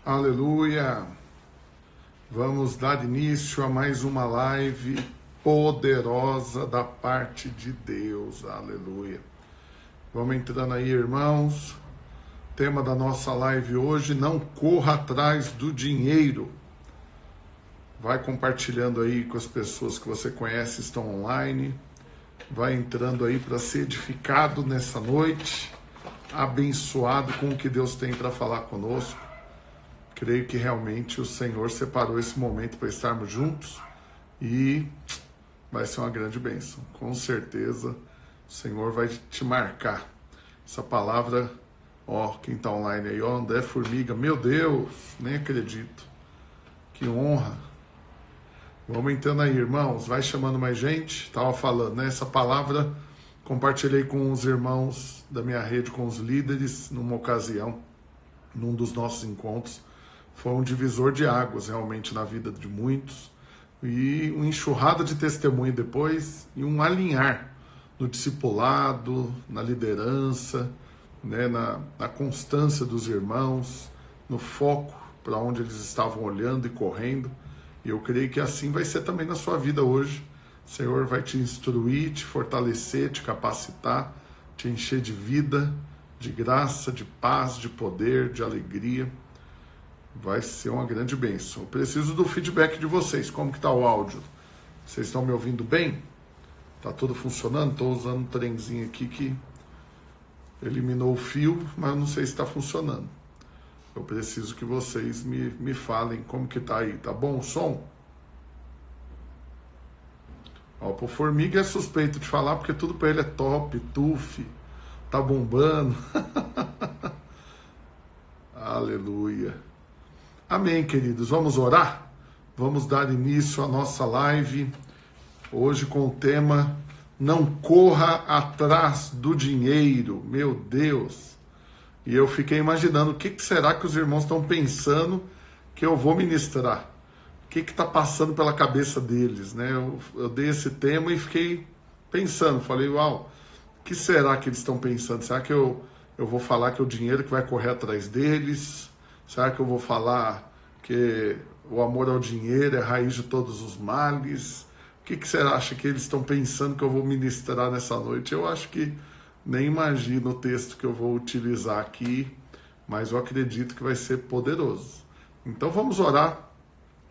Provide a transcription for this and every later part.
Aleluia! Vamos dar início a mais uma live poderosa da parte de Deus. Aleluia! Vamos entrando aí, irmãos. Tema da nossa live hoje: não corra atrás do dinheiro. Vai compartilhando aí com as pessoas que você conhece, estão online. Vai entrando aí para ser edificado nessa noite, abençoado com o que Deus tem para falar conosco. Creio que realmente o Senhor separou esse momento para estarmos juntos e vai ser uma grande bênção. Com certeza o Senhor vai te marcar. Essa palavra, quem está online aí, André Formiga, meu Deus, nem acredito. Que honra. Vamos entrando aí, irmãos, vai chamando mais gente. Estava falando, né? Essa palavra compartilhei com os irmãos da minha rede, com os líderes, numa ocasião, num dos nossos encontros. Foi um divisor de águas, realmente, na vida de muitos. E uma enxurrada de testemunho depois, e um alinhar no discipulado, na liderança, né, na constância dos irmãos, no foco para onde eles estavam olhando e correndo. E eu creio que assim vai ser também na sua vida hoje. O Senhor vai te instruir, te fortalecer, te capacitar, te encher de vida, de graça, de paz, de poder, de alegria. Vai ser uma grande bênção. Eu preciso do feedback de vocês. Como que tá o áudio? Vocês estão me ouvindo bem? Tá tudo funcionando? Estou usando um trenzinho aqui que eliminou o fio, mas eu não sei se está funcionando. Eu preciso que vocês me falem como que tá aí. Tá bom o som? Pro Formiga é suspeito de falar, porque tudo para ele é top, tuf, tá bombando. Aleluia. Amém, queridos. Vamos orar? Vamos dar início à nossa live, hoje com o tema não corra atrás do dinheiro. Meu Deus! E eu fiquei imaginando o que será que os irmãos estão pensando que eu vou ministrar. O que está passando pela cabeça deles, né? Eu dei esse tema e fiquei pensando, falei, uau, o que será que eles estão pensando? Será que eu vou falar que é o dinheiro que vai correr atrás deles? Será que eu vou falar que o amor ao dinheiro é a raiz de todos os males? O que será acha que eles estão pensando que eu vou ministrar nessa noite? Eu acho que nem imagino o texto que eu vou utilizar aqui, mas eu acredito que vai ser poderoso. Então vamos orar.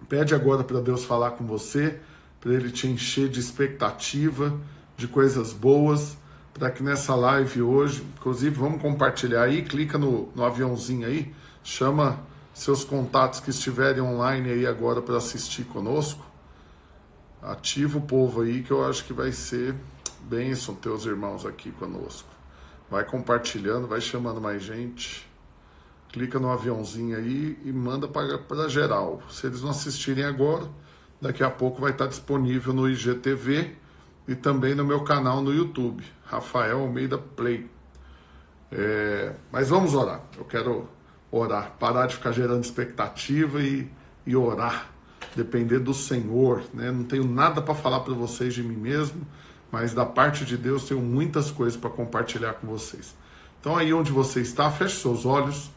Pede agora para Deus falar com você, para Ele te encher de expectativa, de coisas boas, para que nessa live hoje, inclusive vamos compartilhar aí, clica no aviãozinho aí, chama seus contatos que estiverem online aí agora para assistir conosco. Ativa o povo aí que eu acho que vai ser bênção teus irmãos aqui conosco. Vai compartilhando, vai chamando mais gente. Clica no aviãozinho aí e manda para geral. Se eles não assistirem agora, daqui a pouco vai estar disponível no IGTV e também no meu canal no YouTube, Rafael Almeida Play. Mas vamos orar. Eu quero orar, parar de ficar gerando expectativa e orar, depender do Senhor, né? Não tenho nada para falar para vocês de mim mesmo, mas da parte de Deus tenho muitas coisas para compartilhar com vocês. Então aí onde você está, feche seus olhos,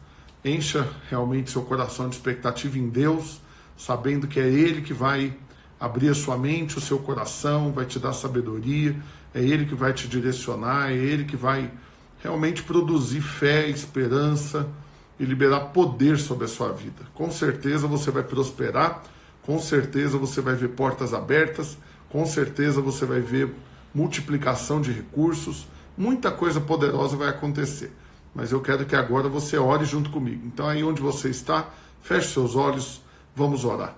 encha realmente seu coração de expectativa em Deus, sabendo que é Ele que vai abrir a sua mente, o seu coração, vai te dar sabedoria, é Ele que vai te direcionar, é Ele que vai realmente produzir fé, esperança e liberar poder sobre a sua vida. Com certeza você vai prosperar, com certeza você vai ver portas abertas, com certeza você vai ver multiplicação de recursos, muita coisa poderosa vai acontecer. Mas eu quero que agora você ore junto comigo. Então aí onde você está, feche seus olhos, vamos orar.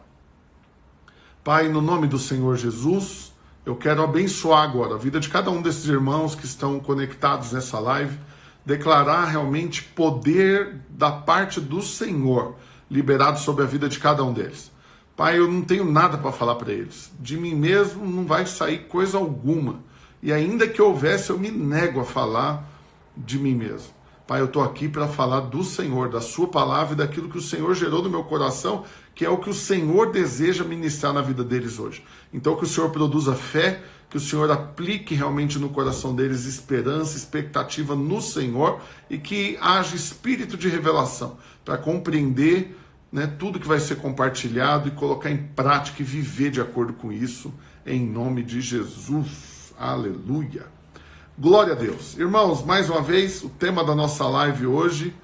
Pai, no nome do Senhor Jesus, eu quero abençoar agora a vida de cada um desses irmãos que estão conectados nessa live, declarar realmente poder da parte do Senhor liberado sobre a vida de cada um deles. Pai, eu não tenho nada para falar para eles. De mim mesmo não vai sair coisa alguma. E ainda que houvesse, eu me nego a falar de mim mesmo. Pai, eu estou aqui para falar do Senhor, da sua palavra e daquilo que o Senhor gerou no meu coração, que é o que o Senhor deseja ministrar na vida deles hoje. Então que o Senhor produza fé, que o Senhor aplique realmente no coração deles esperança, expectativa no Senhor e que haja espírito de revelação para compreender né, tudo que vai ser compartilhado e colocar em prática e viver de acordo com isso, em nome de Jesus. Aleluia. Glória a Deus. Irmãos, mais uma vez, o tema da nossa live hoje,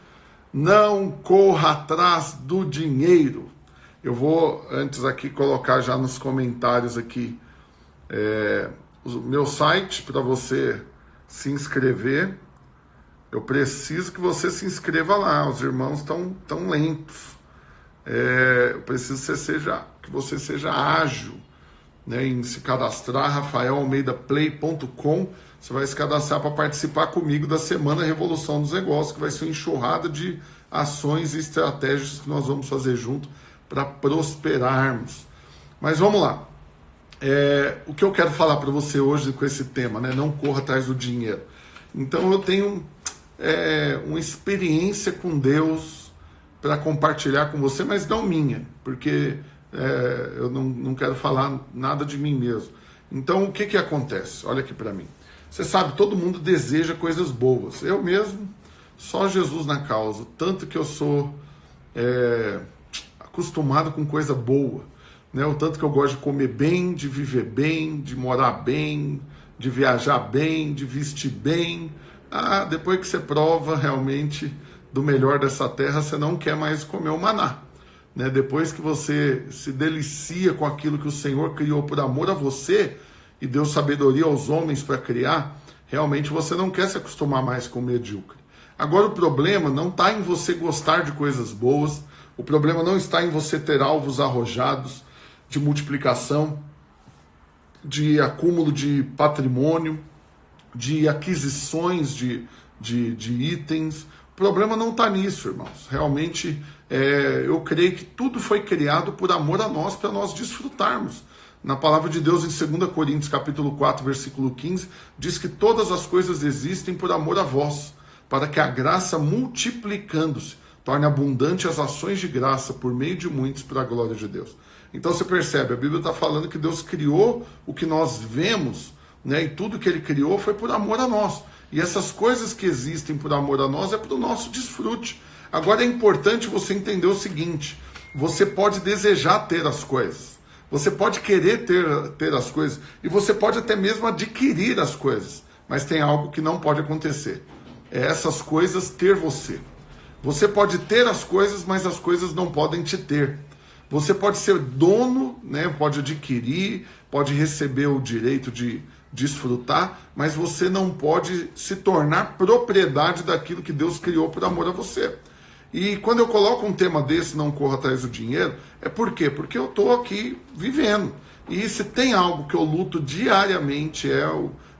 não corra atrás do dinheiro. Eu vou, antes aqui, colocar já nos comentários aqui o meu site para você se inscrever. Eu preciso que você se inscreva lá, os irmãos estão tão lentos. Eu preciso que você seja ágil, né, em se cadastrar, rafaelalmeidaplay.com. Você vai se cadastrar para participar comigo da Semana Revolução dos Negócios, que vai ser uma enxurrada de ações e estratégias que nós vamos fazer junto para prosperarmos. Mas vamos lá. O que eu quero falar para você hoje com esse tema, né? Não corra atrás do dinheiro. Então eu tenho uma experiência com Deus para compartilhar com você, mas não minha, porque eu não quero falar nada de mim mesmo. Então o que acontece? Olha aqui para mim. Você sabe, todo mundo deseja coisas boas. Eu mesmo, só Jesus na causa. Tanto que eu sou acostumado com coisa boa, né? O tanto que eu gosto de comer bem, de viver bem, de morar bem, de viajar bem, de vestir bem. Depois que você prova realmente do melhor dessa terra, você não quer mais comer o maná, né? Depois que você se delicia com aquilo que o Senhor criou por amor a você e deu sabedoria aos homens para criar, realmente você não quer se acostumar mais com o medíocre. Agora o problema não está em você gostar de coisas boas, o problema não está em você ter alvos arrojados de multiplicação, de acúmulo de patrimônio, de aquisições de itens. O problema não está nisso, irmãos. Realmente, eu creio que tudo foi criado por amor a nós, para nós desfrutarmos. Na palavra de Deus, em 2 Coríntios capítulo 4, versículo 15, diz que todas as coisas existem por amor a vós, para que a graça, multiplicando-se, torne abundante as ações de graça por meio de muitos para a glória de Deus. Então você percebe, a Bíblia está falando que Deus criou o que nós vemos, né, e tudo que Ele criou foi por amor a nós. E essas coisas que existem por amor a nós é para o nosso desfrute. Agora é importante você entender o seguinte: você pode desejar ter as coisas, você pode querer ter as coisas, e você pode até mesmo adquirir as coisas, mas tem algo que não pode acontecer: é essas coisas ter você. Você pode ter as coisas, mas as coisas não podem te ter. Você pode ser dono, né, pode adquirir, pode receber o direito de desfrutar, mas você não pode se tornar propriedade daquilo que Deus criou por amor a você. E quando eu coloco um tema desse, não corra atrás do dinheiro, por quê? Porque eu estou aqui vivendo. E se tem algo que eu luto diariamente,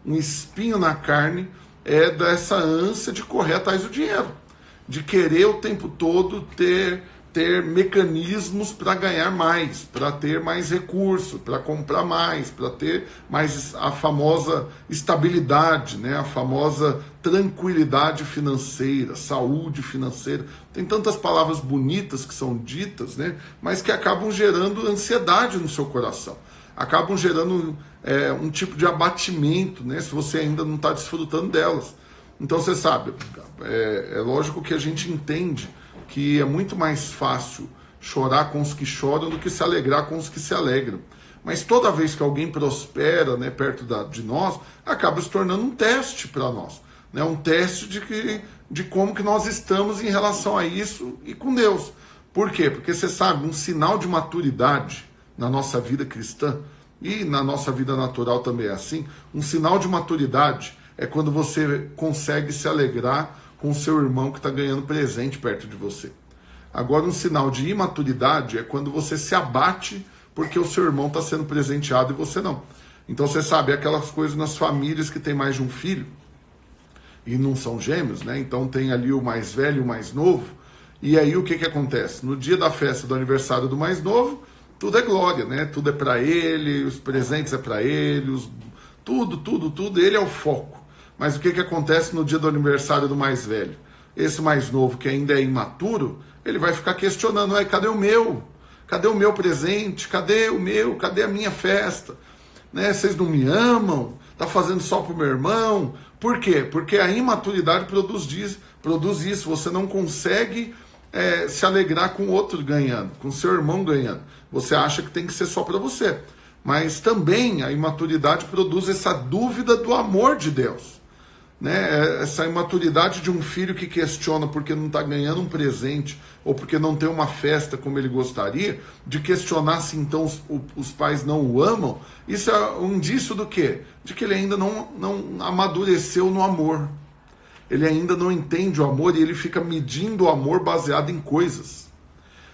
um espinho na carne, é dessa ânsia de correr atrás do dinheiro, de querer o tempo todo ter mecanismos para ganhar mais, para ter mais recursos, para comprar mais, para ter mais a famosa estabilidade, né? A famosa tranquilidade financeira, saúde financeira. Tem tantas palavras bonitas que são ditas, né? Mas que acabam gerando ansiedade no seu coração, acabam gerando um tipo de abatimento, né? Se você ainda não está desfrutando delas. Então você sabe, é lógico que a gente entende que é muito mais fácil chorar com os que choram do que se alegrar com os que se alegram. Mas toda vez que alguém prospera, né, perto de nós, acaba se tornando um teste para nós, né? Um teste de como que nós estamos em relação a isso e com Deus. Por quê? Porque você sabe, um sinal de maturidade na nossa vida cristã, e na nossa vida natural também é assim, um sinal de maturidade é quando você consegue se alegrar com o seu irmão que está ganhando presente perto de você. Agora, um sinal de imaturidade é quando você se abate porque o seu irmão está sendo presenteado e você não. Então você sabe, aquelas coisas nas famílias que tem mais de um filho, e não são gêmeos, né? Então tem ali o mais velho e o mais novo, e aí o que acontece? No dia da festa do aniversário do mais novo, tudo é glória, né? Tudo é para ele, os presentes é para ele, tudo, ele é o foco. Mas o que acontece no dia do aniversário do mais velho? Esse mais novo, que ainda é imaturo, ele vai ficar questionando: cadê o meu? Cadê o meu presente? Cadê o meu? Cadê a minha festa? Né? Vocês não me amam? Tá fazendo só pro meu irmão? Por quê? Porque a imaturidade produz isso. Você não consegue se alegrar com o outro ganhando, com seu irmão ganhando. Você acha que tem que ser só para você. Mas também a imaturidade produz essa dúvida do amor de Deus. Né? Essa imaturidade de um filho que questiona porque não está ganhando um presente ou porque não tem uma festa como ele gostaria, de questionar se então os pais não o amam. Isso é um indício do quê? De que ele ainda não amadureceu no amor. Ele ainda não entende o amor e ele fica medindo o amor baseado em coisas.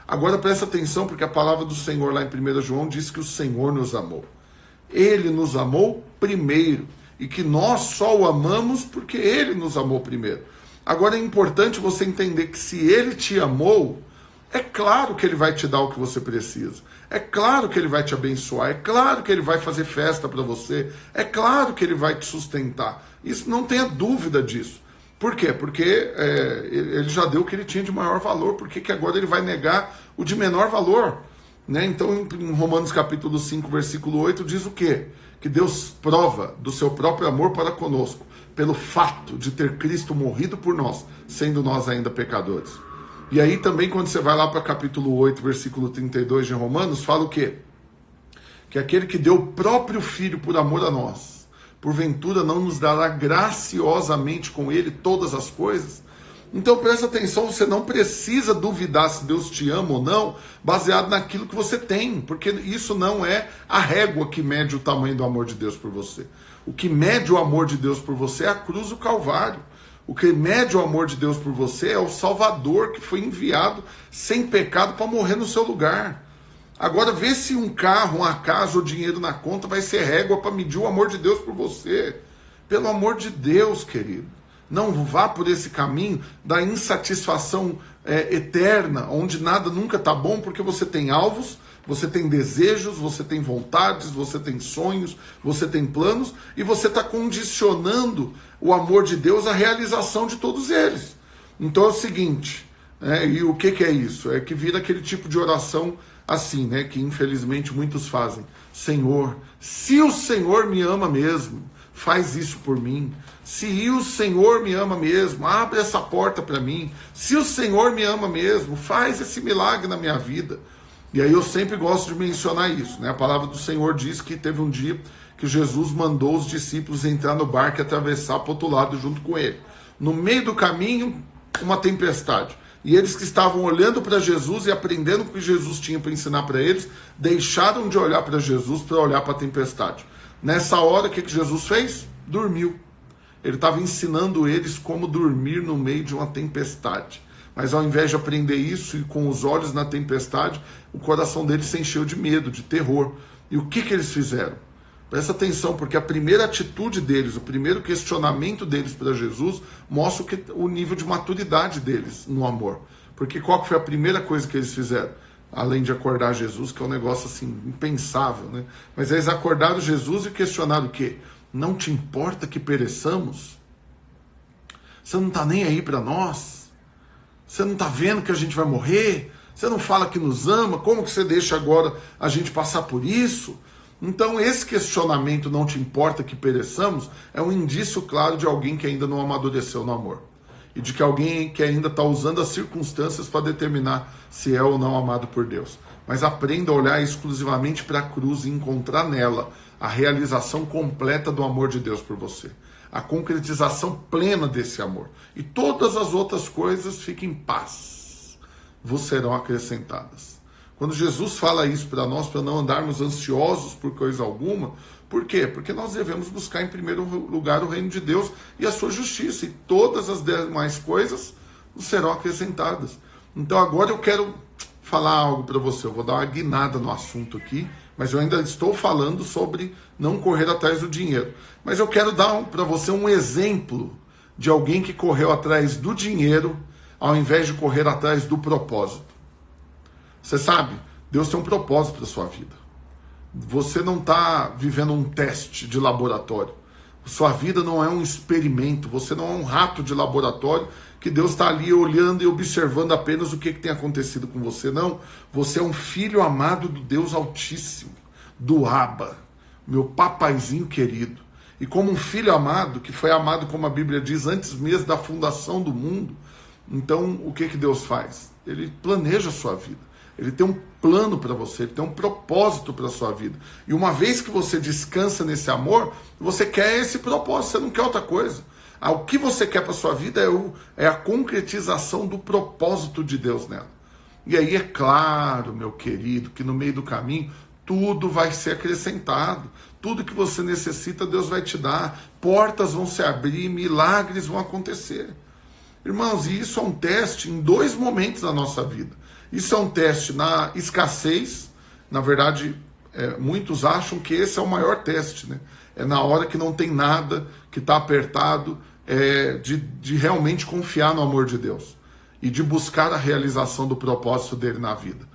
Agora presta atenção, porque a palavra do Senhor lá em 1 João diz que o Senhor nos amou. Ele nos amou primeiro. E que nós só o amamos porque ele nos amou primeiro. Agora é importante você entender que se ele te amou, é claro que ele vai te dar o que você precisa. É claro que ele vai te abençoar. É claro que ele vai fazer festa para você. É claro que ele vai te sustentar. Isso, não tenha dúvida disso. Por quê? Porque ele já deu o que ele tinha de maior valor. Por que agora ele vai negar o de menor valor? Né? Então, em Romanos capítulo 5, versículo 8, diz o quê? Que Deus prova do seu próprio amor para conosco, pelo fato de ter Cristo morrido por nós, sendo nós ainda pecadores. E aí também, quando você vai lá para capítulo 8, versículo 32 de Romanos, fala o quê? Que aquele que deu o próprio Filho por amor a nós, porventura não nos dará graciosamente com ele todas as coisas? Então presta atenção, você não precisa duvidar se Deus te ama ou não, baseado naquilo que você tem, porque isso não é a régua que mede o tamanho do amor de Deus por você. O que mede o amor de Deus por você é a cruz do Calvário. O que mede o amor de Deus por você é o Salvador que foi enviado sem pecado para morrer no seu lugar. Agora vê se um carro, uma casa ou dinheiro na conta vai ser régua para medir o amor de Deus por você. Pelo amor de Deus, querido. Não vá por esse caminho da insatisfação eterna, onde nada nunca está bom, porque você tem alvos, você tem desejos, você tem vontades, você tem sonhos, você tem planos, e você está condicionando o amor de Deus à realização de todos eles. Então é o seguinte, e o que é isso? É que vira aquele tipo de oração assim, né, que infelizmente muitos fazem. Senhor, se o Senhor me ama mesmo, faz isso por mim. Se o Senhor me ama mesmo, abre essa porta para mim. Se o Senhor me ama mesmo, faz esse milagre na minha vida. E aí eu sempre gosto de mencionar isso, né? A palavra do Senhor diz que teve um dia que Jesus mandou os discípulos entrar no barco e atravessar para o outro lado junto com ele. No meio do caminho, uma tempestade. E eles que estavam olhando para Jesus e aprendendo o que Jesus tinha para ensinar para eles, deixaram de olhar para Jesus para olhar para a tempestade. Nessa hora, o que Jesus fez? Dormiu. Ele estava ensinando eles como dormir no meio de uma tempestade. Mas ao invés de aprender isso e com os olhos na tempestade, o coração deles se encheu de medo, de terror. E o que eles fizeram? Presta atenção, porque a primeira atitude deles, o primeiro questionamento deles para Jesus, mostra o nível de maturidade deles no amor. Porque qual que foi a primeira coisa que eles fizeram? Além de acordar Jesus, que é um negócio assim, impensável, né? Mas eles acordaram Jesus e questionaram o quê? Não te importa que pereçamos? Você não está nem aí para nós? Você não está vendo que a gente vai morrer? Você não fala que nos ama? Como que você deixa agora a gente passar por isso? Então esse questionamento, não te importa que pereçamos, é um indício claro de alguém que ainda não amadureceu no amor. E de que alguém que ainda está usando as circunstâncias para determinar se é ou não amado por Deus. Mas aprenda a olhar exclusivamente para a cruz e encontrar nela a realização completa do amor de Deus por você. A concretização plena desse amor. E todas as outras coisas fiquem em paz. Vos serão acrescentadas. Quando Jesus fala isso para nós, para não andarmos ansiosos por coisa alguma, por quê? Porque nós devemos buscar em primeiro lugar o reino de Deus e a sua justiça, e todas as demais coisas nos serão acrescentadas. Então agora eu quero falar algo para você, eu vou dar uma guinada no assunto aqui, mas eu ainda estou falando sobre não correr atrás do dinheiro. Mas eu quero dar para você um exemplo de alguém que correu atrás do dinheiro ao invés de correr atrás do propósito. Você sabe, Deus tem um propósito para a sua vida. Você não está vivendo um teste de laboratório. Sua vida não é um experimento. Você não é um rato de laboratório que Deus está ali olhando e observando apenas o que tem acontecido com você. Não, você é um filho amado do Deus Altíssimo, do Abba, meu papaizinho querido. E como um filho amado, que foi amado, como a Bíblia diz, antes mesmo da fundação do mundo, Então, o que Deus faz? Ele planeja a sua vida. Ele tem um plano para você, ele tem um propósito para a sua vida. E uma vez que você descansa nesse amor, você quer esse propósito, você não quer outra coisa. O que você quer para a sua vida é a concretização do propósito de Deus nela. E aí é claro, meu querido, que no meio do caminho, tudo vai ser acrescentado. Tudo que você necessita, Deus vai te dar. Portas vão se abrir, milagres vão acontecer. Irmãos, e isso é um teste em 2 momentos da nossa vida. Isso é um teste na escassez. Na verdade, muitos acham que esse é o maior teste, né? É na hora que não tem nada, que está apertado, de realmente confiar no amor de Deus e de buscar a realização do propósito dele na vida.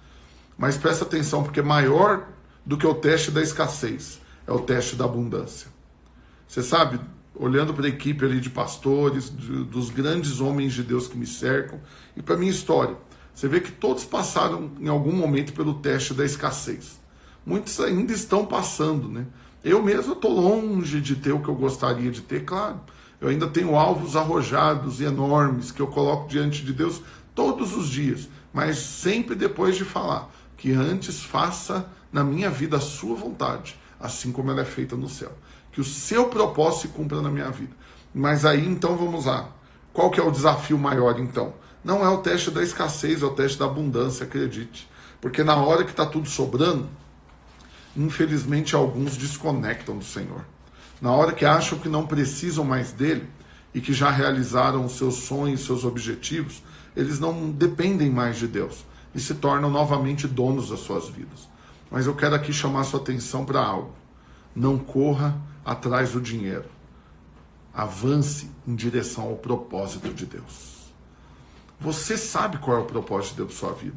Mas presta atenção, porque maior do que o teste da escassez é o teste da abundância. Você sabe, olhando para a equipe ali de pastores, dos grandes homens de Deus que me cercam, e para a minha história, você vê que todos passaram em algum momento pelo teste da escassez. Muitos ainda estão passando, né? Eu mesmo estou longe de ter o que eu gostaria de ter, claro. Eu ainda tenho alvos arrojados e enormes que eu coloco diante de Deus todos os dias, mas sempre depois de falar que antes faça na minha vida a sua vontade, assim como ela é feita no céu. Que o seu propósito se cumpra na minha vida. Mas aí, então, vamos lá. Qual que é o desafio maior, então? Não é o teste da escassez, é o teste da abundância, acredite. Porque na hora que está tudo sobrando, infelizmente alguns desconectam do Senhor. Na hora que acham que não precisam mais dele e que já realizaram os seus sonhos, seus objetivos, eles não dependem mais de Deus e se tornam novamente donos das suas vidas. Mas eu quero aqui chamar a sua atenção para algo. Não corra atrás do dinheiro. Avance em direção ao propósito de Deus. Você sabe qual é o propósito de Deus para sua vida.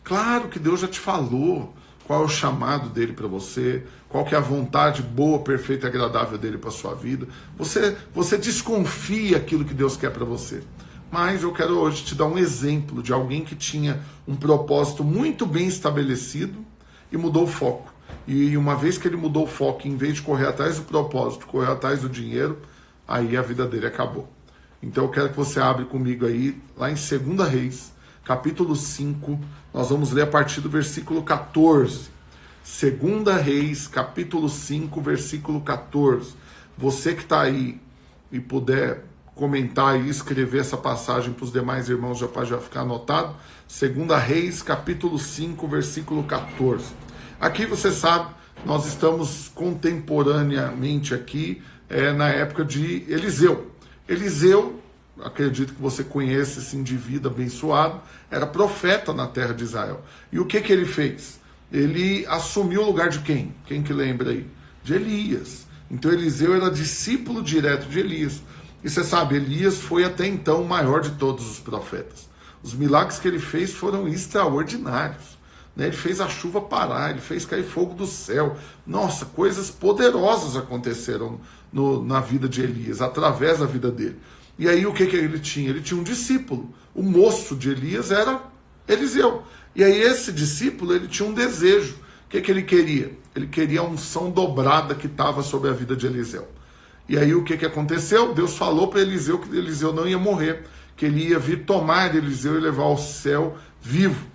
Claro que Deus já te falou qual é o chamado dele para você, qual que é a vontade boa, perfeita e agradável dele para sua vida. Você desconfia aquilo que Deus quer para você. Mas eu quero hoje te dar um exemplo de alguém que tinha um propósito muito bem estabelecido e mudou o foco. E uma vez que ele mudou o foco, em vez de correr atrás do propósito, correr atrás do dinheiro, aí a vida dele acabou. Então eu quero que você abra comigo aí, lá em 2 Reis, capítulo 5, nós vamos ler a partir do versículo 14. 2 Reis, capítulo 5, versículo 14. Você que está aí e puder comentar e escrever essa passagem para os demais irmãos, já pode ficar anotado. 2 Reis, capítulo 5, versículo 14. Aqui você sabe, nós estamos contemporaneamente aqui na época de Eliseu. Eliseu, acredito que você conhece esse indivíduo abençoado, era profeta na terra de Israel. E o que ele fez? Ele assumiu o lugar de quem? Quem que lembra aí? De Elias. Então Eliseu era discípulo direto de Elias. E você sabe, Elias foi até então o maior de todos os profetas. Os milagres que ele fez foram extraordinários. Ele fez a chuva parar, ele fez cair fogo do céu. Nossa, coisas poderosas aconteceram na vida de Elias, através da vida dele. E aí o que ele tinha? Ele tinha um discípulo. O moço de Elias era Eliseu. E aí esse discípulo, ele tinha um desejo. O que ele queria? Ele queria a unção dobrada que estava sobre a vida de Eliseu. E aí o que aconteceu? Deus falou para Eliseu que Eliseu não ia morrer, que ele ia vir tomar Eliseu e levar ao céu vivo.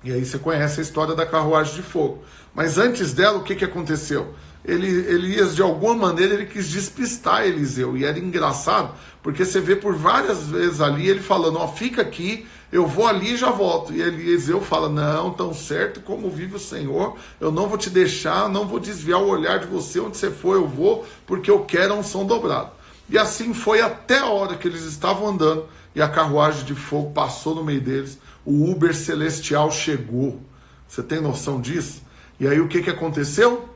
E aí você conhece a história da carruagem de fogo. Mas antes dela, o que aconteceu? Elias, de alguma maneira, ele quis despistar Eliseu. E era engraçado, porque você vê por várias vezes ali, ele falando, fica aqui, eu vou ali e já volto. E Eliseu fala, não, tão certo como vive o Senhor, eu não vou te deixar, não vou desviar o olhar de você, onde você for eu vou, porque eu quero a unção dobrada. E assim foi até a hora que eles estavam andando, e a carruagem de fogo passou no meio deles, o Uber celestial chegou. Você tem noção disso? E aí o que aconteceu?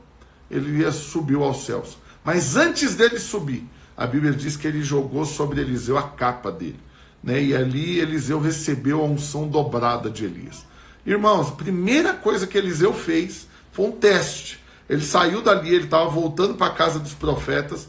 Ele subiu aos céus. Mas antes dele subir, a Bíblia diz que ele jogou sobre Eliseu a capa dele. E ali Eliseu recebeu a unção dobrada de Elias. Irmãos, a primeira coisa que Eliseu fez foi um teste. Ele saiu dali, ele estava voltando para a casa dos profetas,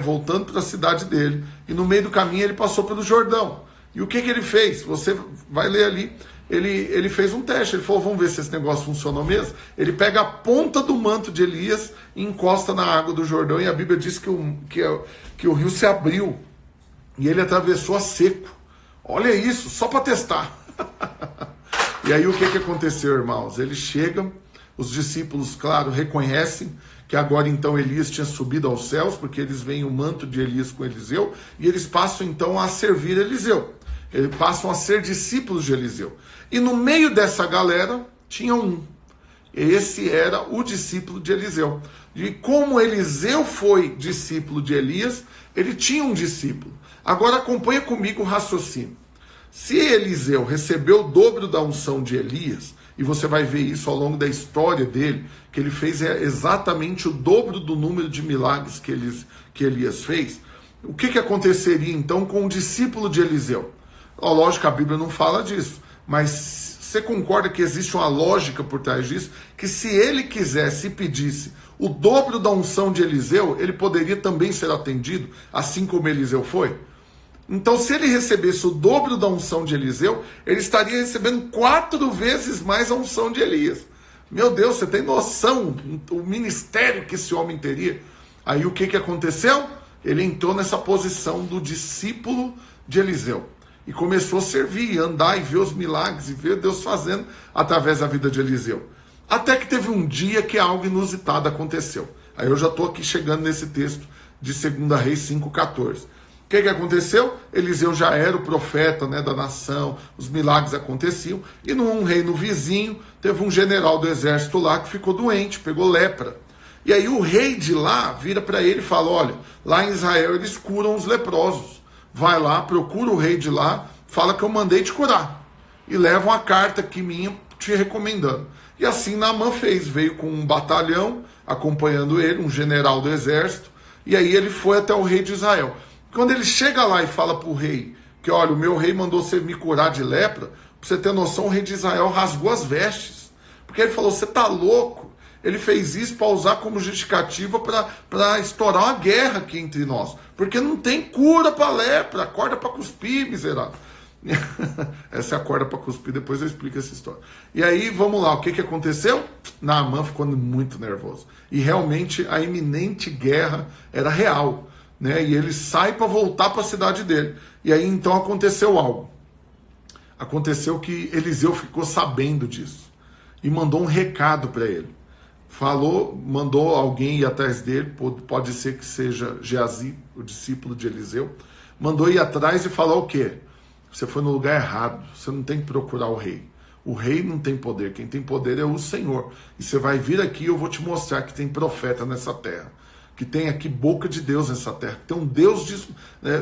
voltando para a cidade dele. E no meio do caminho ele passou pelo Jordão. E o que ele fez? Você vai ler ali. Ele fez um teste, ele falou, vamos ver se esse negócio funcionou mesmo. Ele pega a ponta do manto de Elias e encosta na água do Jordão, e a Bíblia diz que o rio se abriu, e ele atravessou a seco. Olha isso, só para testar. E aí o que aconteceu, irmãos? Eles chegam, os discípulos, claro, reconhecem que agora então Elias tinha subido aos céus, porque eles veem o manto de Elias com Eliseu, e eles passam então a servir Eliseu. Eles passam a ser discípulos de Eliseu. E no meio dessa galera tinha um. Esse era o discípulo de Eliseu. E como Eliseu foi discípulo de Elias, ele tinha um discípulo. Agora acompanha comigo o raciocínio. Se Eliseu recebeu o dobro da unção de Elias, e você vai ver isso ao longo da história dele, que ele fez exatamente o dobro do número de milagres que Elias fez, o que aconteceria então com o discípulo de Eliseu? Lógico que a Bíblia não fala disso, mas você concorda que existe uma lógica por trás disso? Que se ele quisesse e pedisse o dobro da unção de Eliseu, ele poderia também ser atendido, assim como Eliseu foi? Então, se ele recebesse o dobro da unção de Eliseu, ele estaria recebendo 4 vezes mais a unção de Elias. Meu Deus, você tem noção o ministério que esse homem teria? Aí o que aconteceu? Ele entrou nessa posição do discípulo de Eliseu. E começou a servir, andar e ver os milagres, e ver Deus fazendo através da vida de Eliseu. Até que teve um dia que algo inusitado aconteceu. Aí eu já estou aqui chegando nesse texto de 2 Reis 5,14. O que aconteceu? Eliseu já era o profeta, né, da nação, os milagres aconteciam, e num reino vizinho, teve um general do exército lá que ficou doente, pegou lepra. E aí o rei de lá vira para ele e fala, olha, lá em Israel eles curam os leprosos. Vai lá, procura o rei de lá, fala que eu mandei te curar. E leva uma carta aqui minha te recomendando. E assim Naamã fez, veio com um batalhão acompanhando ele, um general do exército, e aí ele foi até o rei de Israel. Quando ele chega lá e fala para o rei que, olha, o meu rei mandou você me curar de lepra, para você ter noção, o rei de Israel rasgou as vestes. Porque ele falou, você tá louco? Ele fez isso para usar como justificativa para estourar uma guerra aqui entre nós. Porque não tem cura para lepra, acorda para cuspir, miserável. Essa é a corda para cuspir, depois eu explico essa história. E aí, vamos lá, o que aconteceu? Naamã ficou muito nervoso. E realmente a iminente guerra era real, né? E ele sai para voltar para a cidade dele. E aí então aconteceu algo. Aconteceu que Eliseu ficou sabendo disso e mandou um recado para ele. Mandou alguém ir atrás dele, pode ser que seja Geazi, o discípulo de Eliseu, mandou ir atrás e falar o quê? Você foi no lugar errado, você não tem que procurar o rei. O rei não tem poder, quem tem poder é o Senhor. E você vai vir aqui e eu vou te mostrar que tem profeta nessa terra, que tem aqui boca de Deus nessa terra, que tem um Deus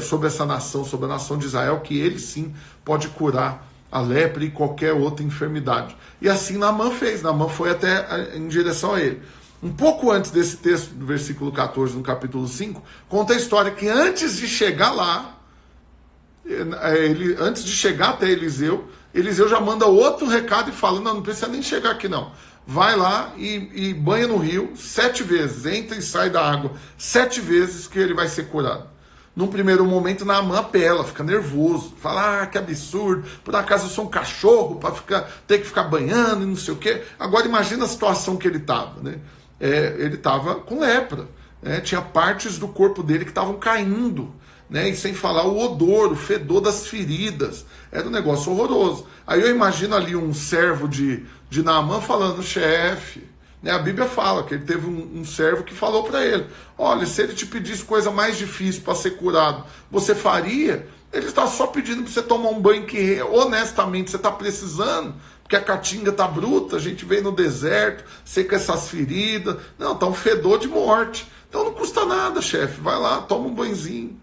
sobre essa nação, sobre a nação de Israel, que ele sim pode curar a lepra e qualquer outra enfermidade. E assim Naamã fez, Naamã foi até em direção a ele. Um pouco antes desse texto, do versículo 14, no capítulo 5, conta a história que antes de chegar lá, antes de chegar até Eliseu, Eliseu já manda outro recado e fala, não precisa nem chegar aqui não. Vai lá e banha no rio 7 vezes, entra e sai da água 7 vezes que ele vai ser curado. Num primeiro momento, Naamã apela, fica nervoso, fala, que absurdo, por acaso eu sou um cachorro para ter que ficar banhando e não sei o quê. Agora imagina a situação que ele estava, né? Ele estava com lepra, né? Tinha partes do corpo dele que estavam caindo, né? E sem falar o odor, o fedor das feridas, era um negócio horroroso. Aí eu imagino ali um servo de Naamã falando, chefe, a Bíblia fala que ele teve um servo que falou para ele, olha, se ele te pedisse coisa mais difícil para ser curado, você faria? Ele está só pedindo para você tomar um banho que honestamente você está precisando, porque a caatinga está bruta, a gente veio no deserto, seca essas feridas, não, está um fedor de morte, então não custa nada, chefe, vai lá, toma um banhozinho.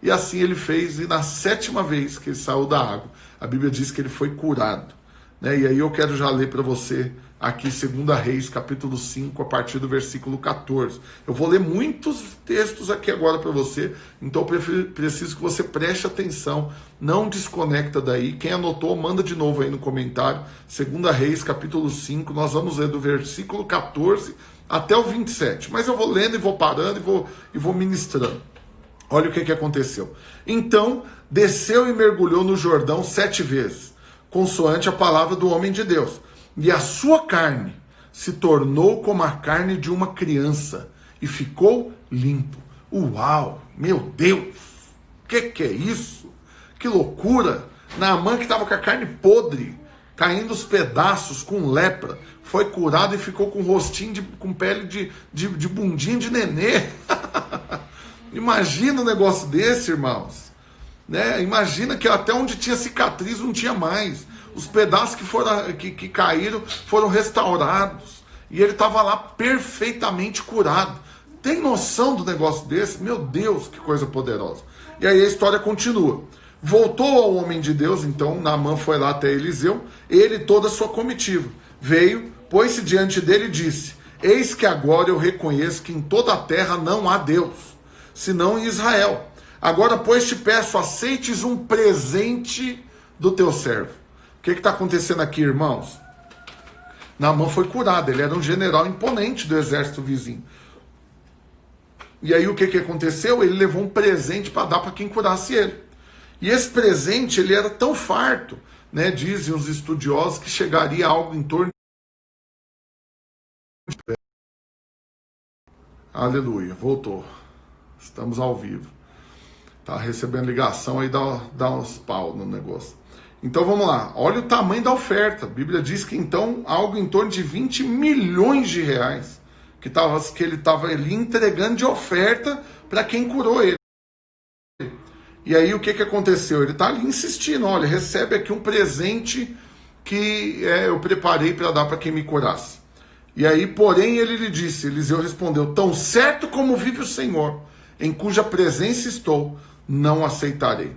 E assim ele fez, e na 7ª vez que ele saiu da água, a Bíblia diz que ele foi curado, né? E aí eu quero já ler para você aqui 2 Reis, capítulo 5, a partir do versículo 14. Eu vou ler muitos textos aqui agora para você, então eu preciso que você preste atenção, não desconecta daí. Quem anotou, manda de novo aí no comentário. 2 Reis, capítulo 5, nós vamos ler do versículo 14 até o 27. Mas eu vou lendo e vou parando e vou ministrando. Olha o que aconteceu. Então, desceu e mergulhou no Jordão 7 vezes, consoante a palavra do homem de Deus. E a sua carne se tornou como a carne de uma criança e ficou limpo. Uau, meu Deus, que é isso? Que loucura! Naamã, que estava com a carne podre, caindo os pedaços, com lepra, foi curado e ficou com rostinho, com pele de bundinha de nenê. Imagina um negócio desse, irmãos. Né? Imagina que até onde tinha cicatriz não tinha mais. Os pedaços que caíram foram restaurados. E ele estava lá perfeitamente curado. Tem noção do negócio desse? Meu Deus, que coisa poderosa. E aí a história continua. Voltou ao homem de Deus, então Naamã foi lá até Eliseu, ele e toda a sua comitiva. Veio, pôs-se diante dele e disse: eis que agora eu reconheço que em toda a terra não há Deus, senão em Israel. Agora, pois, te peço, aceites um presente do teu servo. O que está acontecendo aqui, irmãos? Naamã foi curado, ele era um general imponente do exército vizinho. E aí o que aconteceu? Ele levou um presente para dar para quem curasse ele. E esse presente, ele era tão farto, né, dizem os estudiosos, que chegaria a algo em torno de... Aleluia, voltou. Estamos ao vivo. Tá recebendo ligação aí, dá uns pau no negócio. Então vamos lá, olha o tamanho da oferta. A Bíblia diz que então algo em torno de 20 milhões de reais que ele estava ali entregando de oferta para quem curou ele. E aí o que aconteceu? Ele está ali insistindo, olha, recebe aqui um presente que eu preparei para dar para quem me curasse. E aí, porém, ele lhe disse, Eliseu respondeu: tão certo como vive o Senhor, em cuja presença estou, não aceitarei.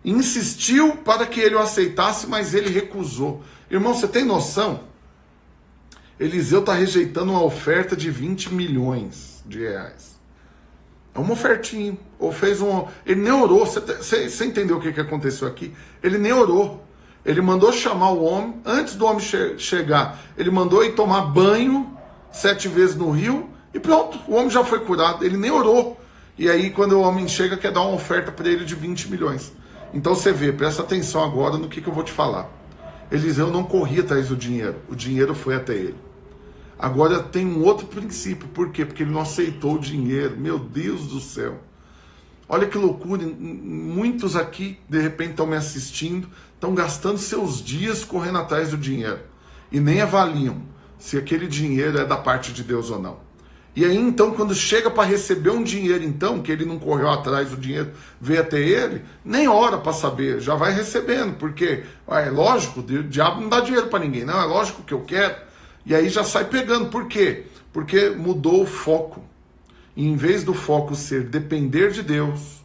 Insistiu para que ele o aceitasse, mas ele recusou. Irmão, você tem noção? Eliseu está rejeitando uma oferta de 20 milhões de reais. É uma ofertinha. Ou fez ele nem orou. Você entendeu o que aconteceu aqui? Ele nem orou. Ele mandou chamar o homem. Antes do homem chegar, ele mandou ir tomar banho 7 vezes no rio. E pronto, o homem já foi curado. Ele nem orou. E aí, quando o homem chega, quer dar uma oferta para ele de 20 milhões. Então você vê, presta atenção agora no que eu vou te falar. Eliseu não corria atrás do dinheiro. O dinheiro foi até ele. Agora tem um outro princípio. Por quê? Porque ele não aceitou o dinheiro. Meu Deus do céu. Olha que loucura. Muitos aqui, de repente, estão me assistindo, estão gastando seus dias correndo atrás do dinheiro. E nem avaliam se aquele dinheiro é da parte de Deus ou não. E aí, então, quando chega para receber um dinheiro, então, que ele não correu atrás do dinheiro, veio até ele, nem ora para saber, já vai recebendo. Porque, é lógico, o diabo não dá dinheiro para ninguém. Não, é lógico que eu quero. E aí já sai pegando. Por quê? Porque mudou o foco. E em vez do foco ser depender de Deus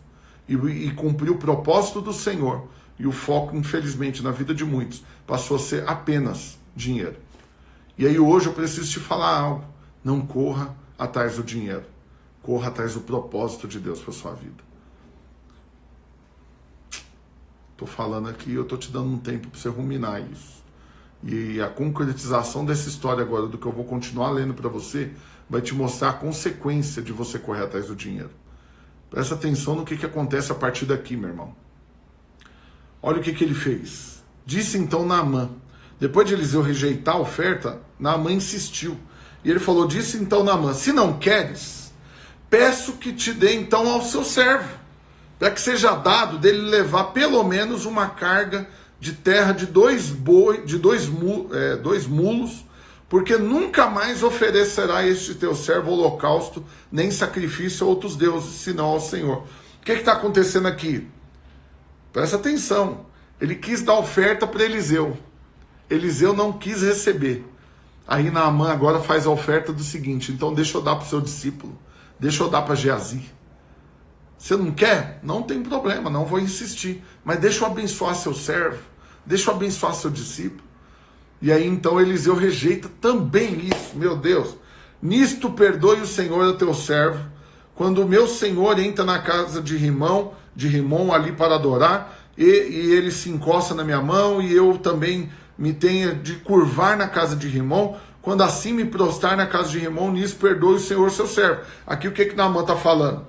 e cumprir o propósito do Senhor, e o foco, infelizmente, na vida de muitos, passou a ser apenas dinheiro. E aí hoje eu preciso te falar algo. Não corra atrás do dinheiro. Corra atrás do propósito de Deus para sua vida. Estou falando aqui, eu estou te dando um tempo para você ruminar isso. E a concretização dessa história agora, do que eu vou continuar lendo para você, vai te mostrar a consequência de você correr atrás do dinheiro. Presta atenção no que acontece a partir daqui, meu irmão. Olha o que ele fez. Disse então Naamã. Depois de Eliseu rejeitar a oferta, Naamã insistiu. E ele falou, disse então Naamã, se não queres, peço que te dê então ao seu servo, para que seja dado dele levar pelo menos uma carga de terra de 2 mulos, porque nunca mais oferecerá este teu servo holocausto, nem sacrifício a outros deuses, senão ao Senhor. O que está acontecendo aqui? Presta atenção. Ele quis dar oferta para Eliseu. Eliseu não quis receber. Aí Naamã agora faz a oferta do seguinte, então deixa eu dar para o seu discípulo, deixa eu dar para Geazi. Você não quer? Não tem problema, não vou insistir, mas deixa eu abençoar seu servo, deixa eu abençoar seu discípulo. E aí então Eliseu rejeita também isso, meu Deus. Nisto perdoe o Senhor a teu servo, quando o meu Senhor entra na casa de Rimon ali para adorar, e ele se encosta na minha mão, e eu também me tenha de curvar na casa de Rimon, quando assim me prostrar na casa de Rimon, nisso perdoe o Senhor seu servo. Aqui o que Naamã está falando?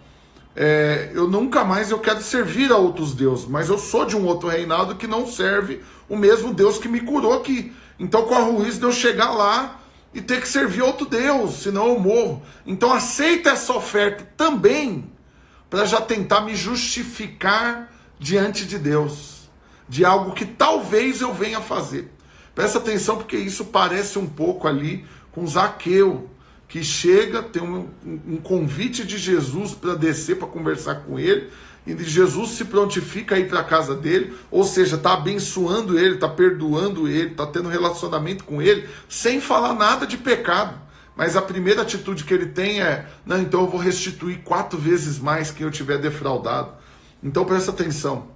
Eu nunca mais quero servir a outros deuses, mas eu sou de um outro reinado que não serve o mesmo Deus que me curou aqui. Então corre o risco de eu chegar lá e ter que servir outro Deus, senão eu morro. Então aceita essa oferta também, para já tentar me justificar diante de Deus. de algo que talvez eu venha fazer. Presta atenção, porque isso parece um pouco ali com Zaqueu, que chega, tem um convite de Jesus para descer para conversar com ele, e Jesus se prontifica a ir para a casa dele, ou seja, está abençoando ele, está perdoando ele, está tendo relacionamento com ele, sem falar nada de pecado. Mas a primeira atitude que ele tem é, não, então eu vou restituir 4 vezes mais quem eu tiver defraudado. Então presta atenção,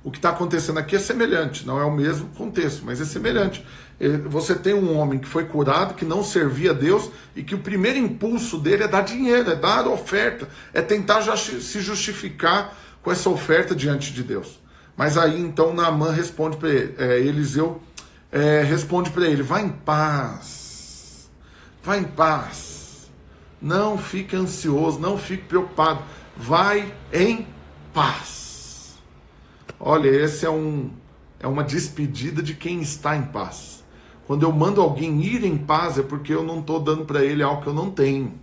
o que está acontecendo aqui é semelhante, não é o mesmo contexto, mas é semelhante. Você tem um homem que foi curado, que não servia a Deus, e que o primeiro impulso dele é dar dinheiro, é dar oferta, é tentar se justificar com essa oferta diante de Deus. Mas aí então Naamã responde para ele, Eliseu responde para ele, vá em paz, não fique ansioso, não fique preocupado, vai em paz. Olha, esse é uma despedida de quem está em paz. Quando eu mando alguém ir em paz, é porque eu não estou dando para ele algo que eu não tenho.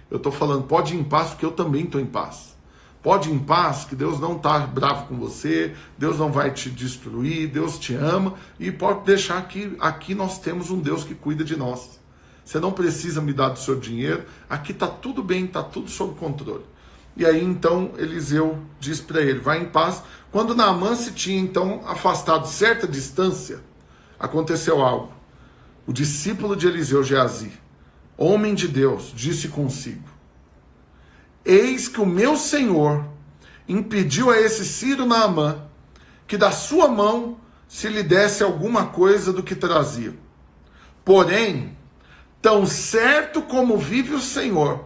Eu estou falando, pode ir em paz, porque eu também estou em paz. Pode ir em paz, que Deus não está bravo com você, Deus não vai te destruir, Deus te ama, e pode deixar que aqui nós temos um Deus que cuida de nós. Você não precisa me dar do seu dinheiro, aqui está tudo bem, está tudo sob controle. E aí então Eliseu diz para ele, vai em paz. Quando Naamã se tinha então afastado certa distância, aconteceu algo. O discípulo de Eliseu, Geazi, homem de Deus, disse consigo, eis que o meu senhor impediu a esse Ciro Naamã que da sua mão se lhe desse alguma coisa do que trazia. Porém, tão certo como vive o Senhor,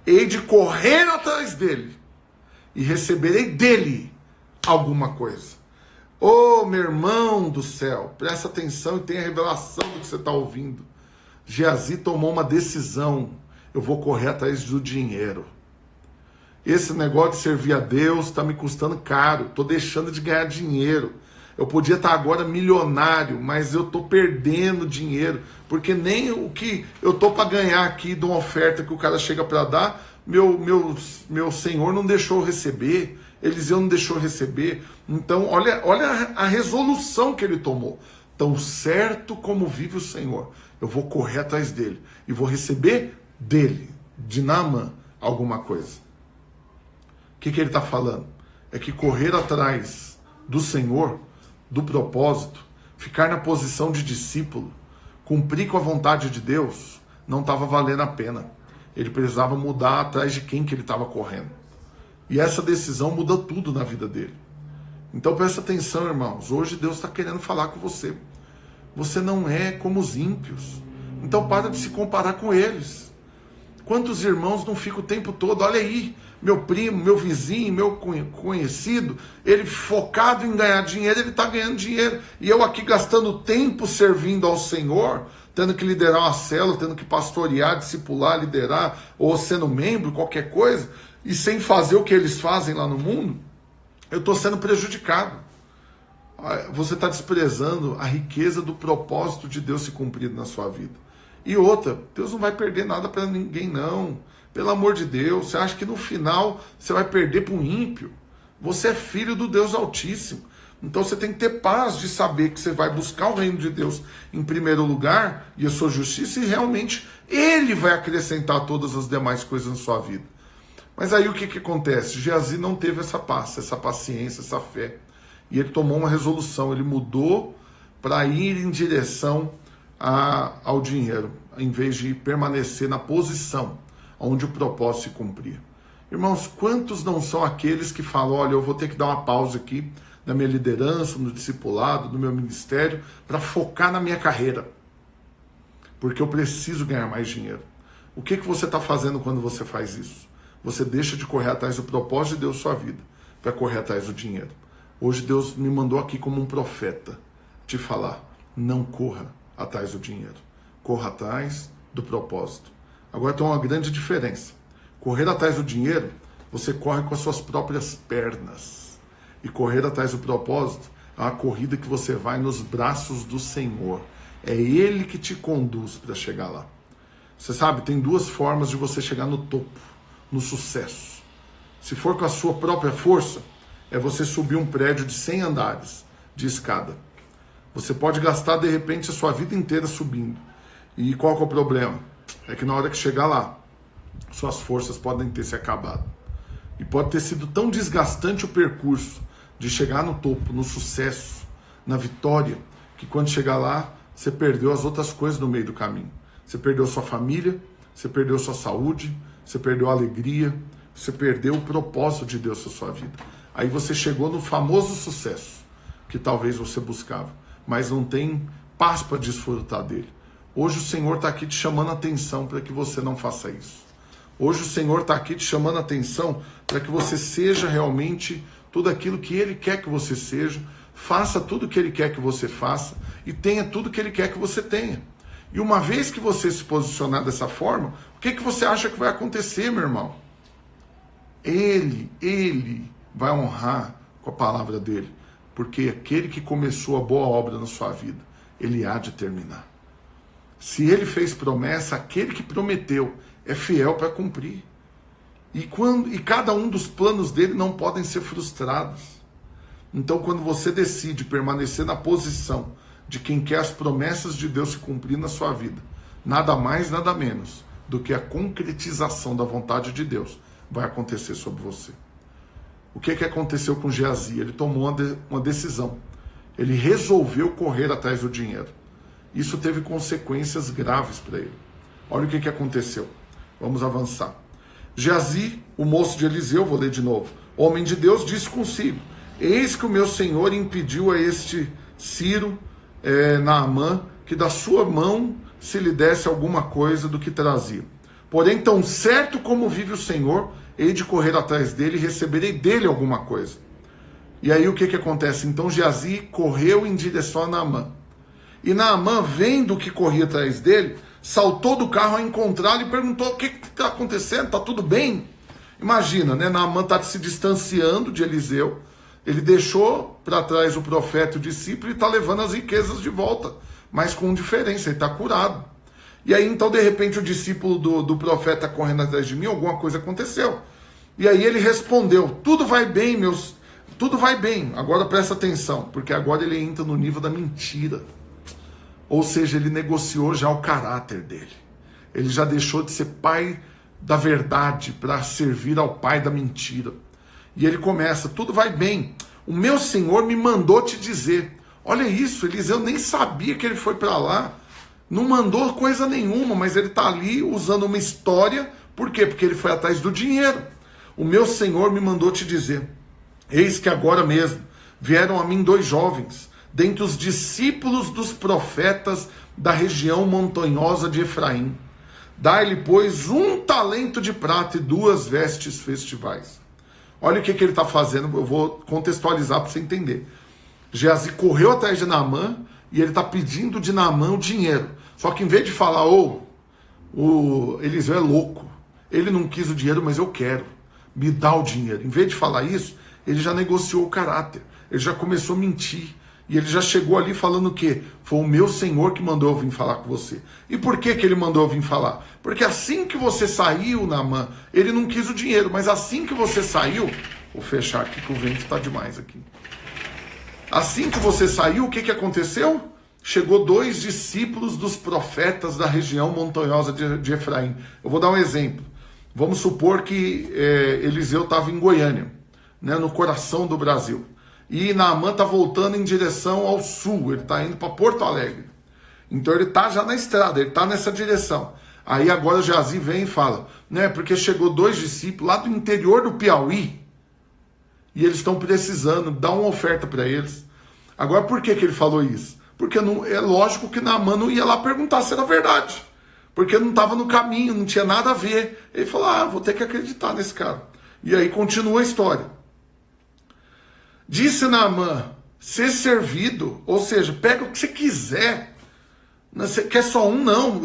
hei de correr atrás dele e receberei dele alguma coisa. Ô, meu irmão do céu, presta atenção e tenha revelação do que você está ouvindo. Geazi tomou uma decisão, eu vou correr atrás do dinheiro. Esse negócio de servir a Deus está me custando caro, estou deixando de ganhar dinheiro. Eu podia estar agora milionário, mas eu estou perdendo dinheiro, porque nem o que eu estou para ganhar aqui de uma oferta que o cara chega para dar, meu senhor não deixou eu receber, Eliseu não deixou eu receber. Então, olha a resolução que ele tomou. Tão certo como vive o Senhor, eu vou correr atrás dele e vou receber dele, de Naamã, alguma coisa. O que ele está falando? É que correr atrás do Senhor, do propósito, ficar na posição de discípulo, cumprir com a vontade de Deus, não estava valendo a pena. Ele precisava mudar atrás de quem que ele estava correndo. E essa decisão muda tudo na vida dele. Então presta atenção, irmãos. Hoje Deus está querendo falar com você. Você não é como os ímpios. Então para de se comparar com eles. Quantos irmãos não ficam o tempo todo, olha aí, meu primo, meu vizinho, meu conhecido, ele focado em ganhar dinheiro, ele está ganhando dinheiro. E eu aqui gastando tempo servindo ao Senhor, tendo que liderar uma célula, tendo que pastorear, discipular, liderar, ou sendo membro, qualquer coisa, e sem fazer o que eles fazem lá no mundo, eu estou sendo prejudicado. Você está desprezando a riqueza do propósito de Deus se cumprido na sua vida. E outra, Deus não vai perder nada para ninguém não. Pelo amor de Deus, você acha que no final você vai perder para um ímpio? Você é filho do Deus Altíssimo. Então você tem que ter paz de saber que você vai buscar o reino de Deus em primeiro lugar e a sua justiça, e realmente Ele vai acrescentar todas as demais coisas na sua vida. Mas aí o que acontece? Geazi não teve essa paz, essa paciência, essa fé. E ele tomou uma resolução, ele mudou para ir em direção ao dinheiro, em vez de permanecer na posição onde o propósito se cumpria. Irmãos, quantos não são aqueles que falam, olha, eu vou ter que dar uma pausa aqui na minha liderança, no discipulado, no meu ministério, para focar na minha carreira, porque eu preciso ganhar mais dinheiro. O que você está fazendo quando você faz isso? Você deixa de correr atrás do propósito de Deus na sua vida para correr atrás do dinheiro. Hoje Deus me mandou aqui como um profeta te falar, não corra atrás do dinheiro, corra atrás do propósito. Agora tem uma grande diferença. Correr atrás do dinheiro, você corre com as suas próprias pernas. E correr atrás do propósito é uma corrida que você vai nos braços do Senhor. É Ele que te conduz para chegar lá. Você sabe, tem 2 formas de você chegar no topo, no sucesso. Se for com a sua própria força, é você subir um prédio de 100 andares. de escada. Você pode gastar, de repente, a sua vida inteira subindo. E qual que é o problema? É que na hora que chegar lá, suas forças podem ter se acabado. E pode ter sido tão desgastante o percurso de chegar no topo, no sucesso, na vitória, que quando chegar lá, você perdeu as outras coisas no meio do caminho. Você perdeu sua família, você perdeu sua saúde, você perdeu a alegria, você perdeu o propósito de Deus na sua vida. Aí você chegou no famoso sucesso, que talvez você buscava, mas não tem paz para desfrutar dele. Hoje o Senhor está aqui te chamando a atenção para que você não faça isso. Hoje o Senhor está aqui te chamando a atenção para que você seja realmente tudo aquilo que Ele quer que você seja, faça tudo o que Ele quer que você faça e tenha tudo que Ele quer que você tenha. E uma vez que você se posicionar dessa forma, o que você acha que vai acontecer, meu irmão? Ele vai honrar com a palavra dele, porque aquele que começou a boa obra na sua vida, ele há de terminar. Se ele fez promessa, aquele que prometeu é fiel para cumprir. E cada um dos planos dele não podem ser frustrados. Então, quando você decide permanecer na posição de quem quer as promessas de Deus se cumprir na sua vida, nada mais, nada menos do que a concretização da vontade de Deus vai acontecer sobre você. O que aconteceu com Geazi? Ele tomou uma decisão. Ele resolveu correr atrás do dinheiro. Isso teve consequências graves para ele. Olha o que aconteceu. Vamos avançar. Geazi, o moço de Eliseu, vou ler de novo. Homem de Deus, disse consigo: eis que o meu senhor impediu a este Ciro, Naamã, que da sua mão se lhe desse alguma coisa do que trazia. Porém, tão certo como vive o Senhor, hei de correr atrás dele e receberei dele alguma coisa. E aí o que acontece? Então Geazi correu em direção a Naamã. E Naamã, vendo que corria atrás dele, saltou do carro a encontrá-lo e perguntou: o que está acontecendo? Está tudo bem? Imagina, né? Naamã está se distanciando de Eliseu. Ele deixou para trás o profeta e o discípulo e está levando as riquezas de volta. Mas com diferença, ele está curado. E aí então de repente o discípulo do profeta correndo atrás de mim, alguma coisa aconteceu. E aí ele respondeu: tudo vai bem, tudo vai bem. Agora presta atenção, porque agora ele entra no nível da mentira. Ou seja, ele negociou já o caráter dele. Ele já deixou de ser pai da verdade para servir ao pai da mentira. E ele começa: tudo vai bem. O meu Senhor me mandou te dizer. Olha isso, Eliseu nem sabia que ele foi para lá. Não mandou coisa nenhuma, mas ele está ali usando uma história. Por quê? Porque ele foi atrás do dinheiro. O meu Senhor me mandou te dizer: eis que agora mesmo vieram a mim 2 jovens, dentre os discípulos dos profetas da região montanhosa de Efraim. Dai-lhe, pois, 1 talento de prata e 2 vestes festivais. Olha o que ele está fazendo, eu vou contextualizar para você entender. Geazi correu atrás de Naamã e ele está pedindo de Naamã o dinheiro. Só que em vez de falar: o Eliseu é louco, ele não quis o dinheiro, mas eu quero, me dá o dinheiro. Em vez de falar isso, ele já negociou o caráter, ele já começou a mentir. E ele já chegou ali falando o quê? Foi o meu Senhor que mandou eu vir falar com você. E por que ele mandou eu vir falar? Porque assim que você saiu, Naamã, ele não quis o dinheiro, mas assim que você saiu, vou fechar aqui que o vento está demais aqui. Assim que você saiu, o que aconteceu? Chegou 2 discípulos dos profetas da região montanhosa de Efraim. Eu vou dar um exemplo. Vamos supor que Eliseu estava em Goiânia, né, no coração do Brasil. E Naamã está voltando em direção ao sul, ele está indo para Porto Alegre. Então ele está já na estrada, ele está nessa direção. Aí agora Geazi vem e fala, né, porque chegou 2 discípulos lá do interior do Piauí, e eles estão precisando, dá uma oferta para eles. Agora por que ele falou isso? Porque não, é lógico que Naamã não ia lá perguntar se era verdade, porque não estava no caminho, não tinha nada a ver. Ele falou: vou ter que acreditar nesse cara. E aí continua a história. Disse Naamã: ser servido, ou seja, pega o que você quiser. Você quer só um? Não,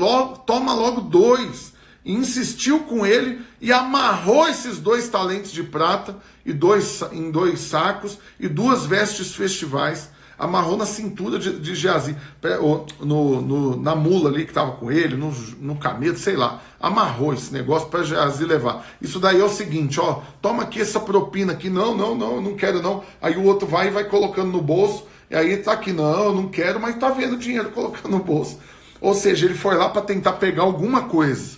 toma logo 2. E insistiu com ele e amarrou esses 2 talentos de prata em 2 sacos e 2 vestes festivais. Amarrou na cintura de Geazi, na mula ali que estava com ele, no camelo, sei lá. Amarrou esse negócio para Geazi levar. Isso daí é o seguinte, toma aqui essa propina aqui. Não quero não. Aí o outro vai colocando no bolso E aí ele tá aqui, não, eu não quero, mas tá vendo o dinheiro colocando no bolso. Ou seja, ele foi lá para tentar pegar alguma coisa,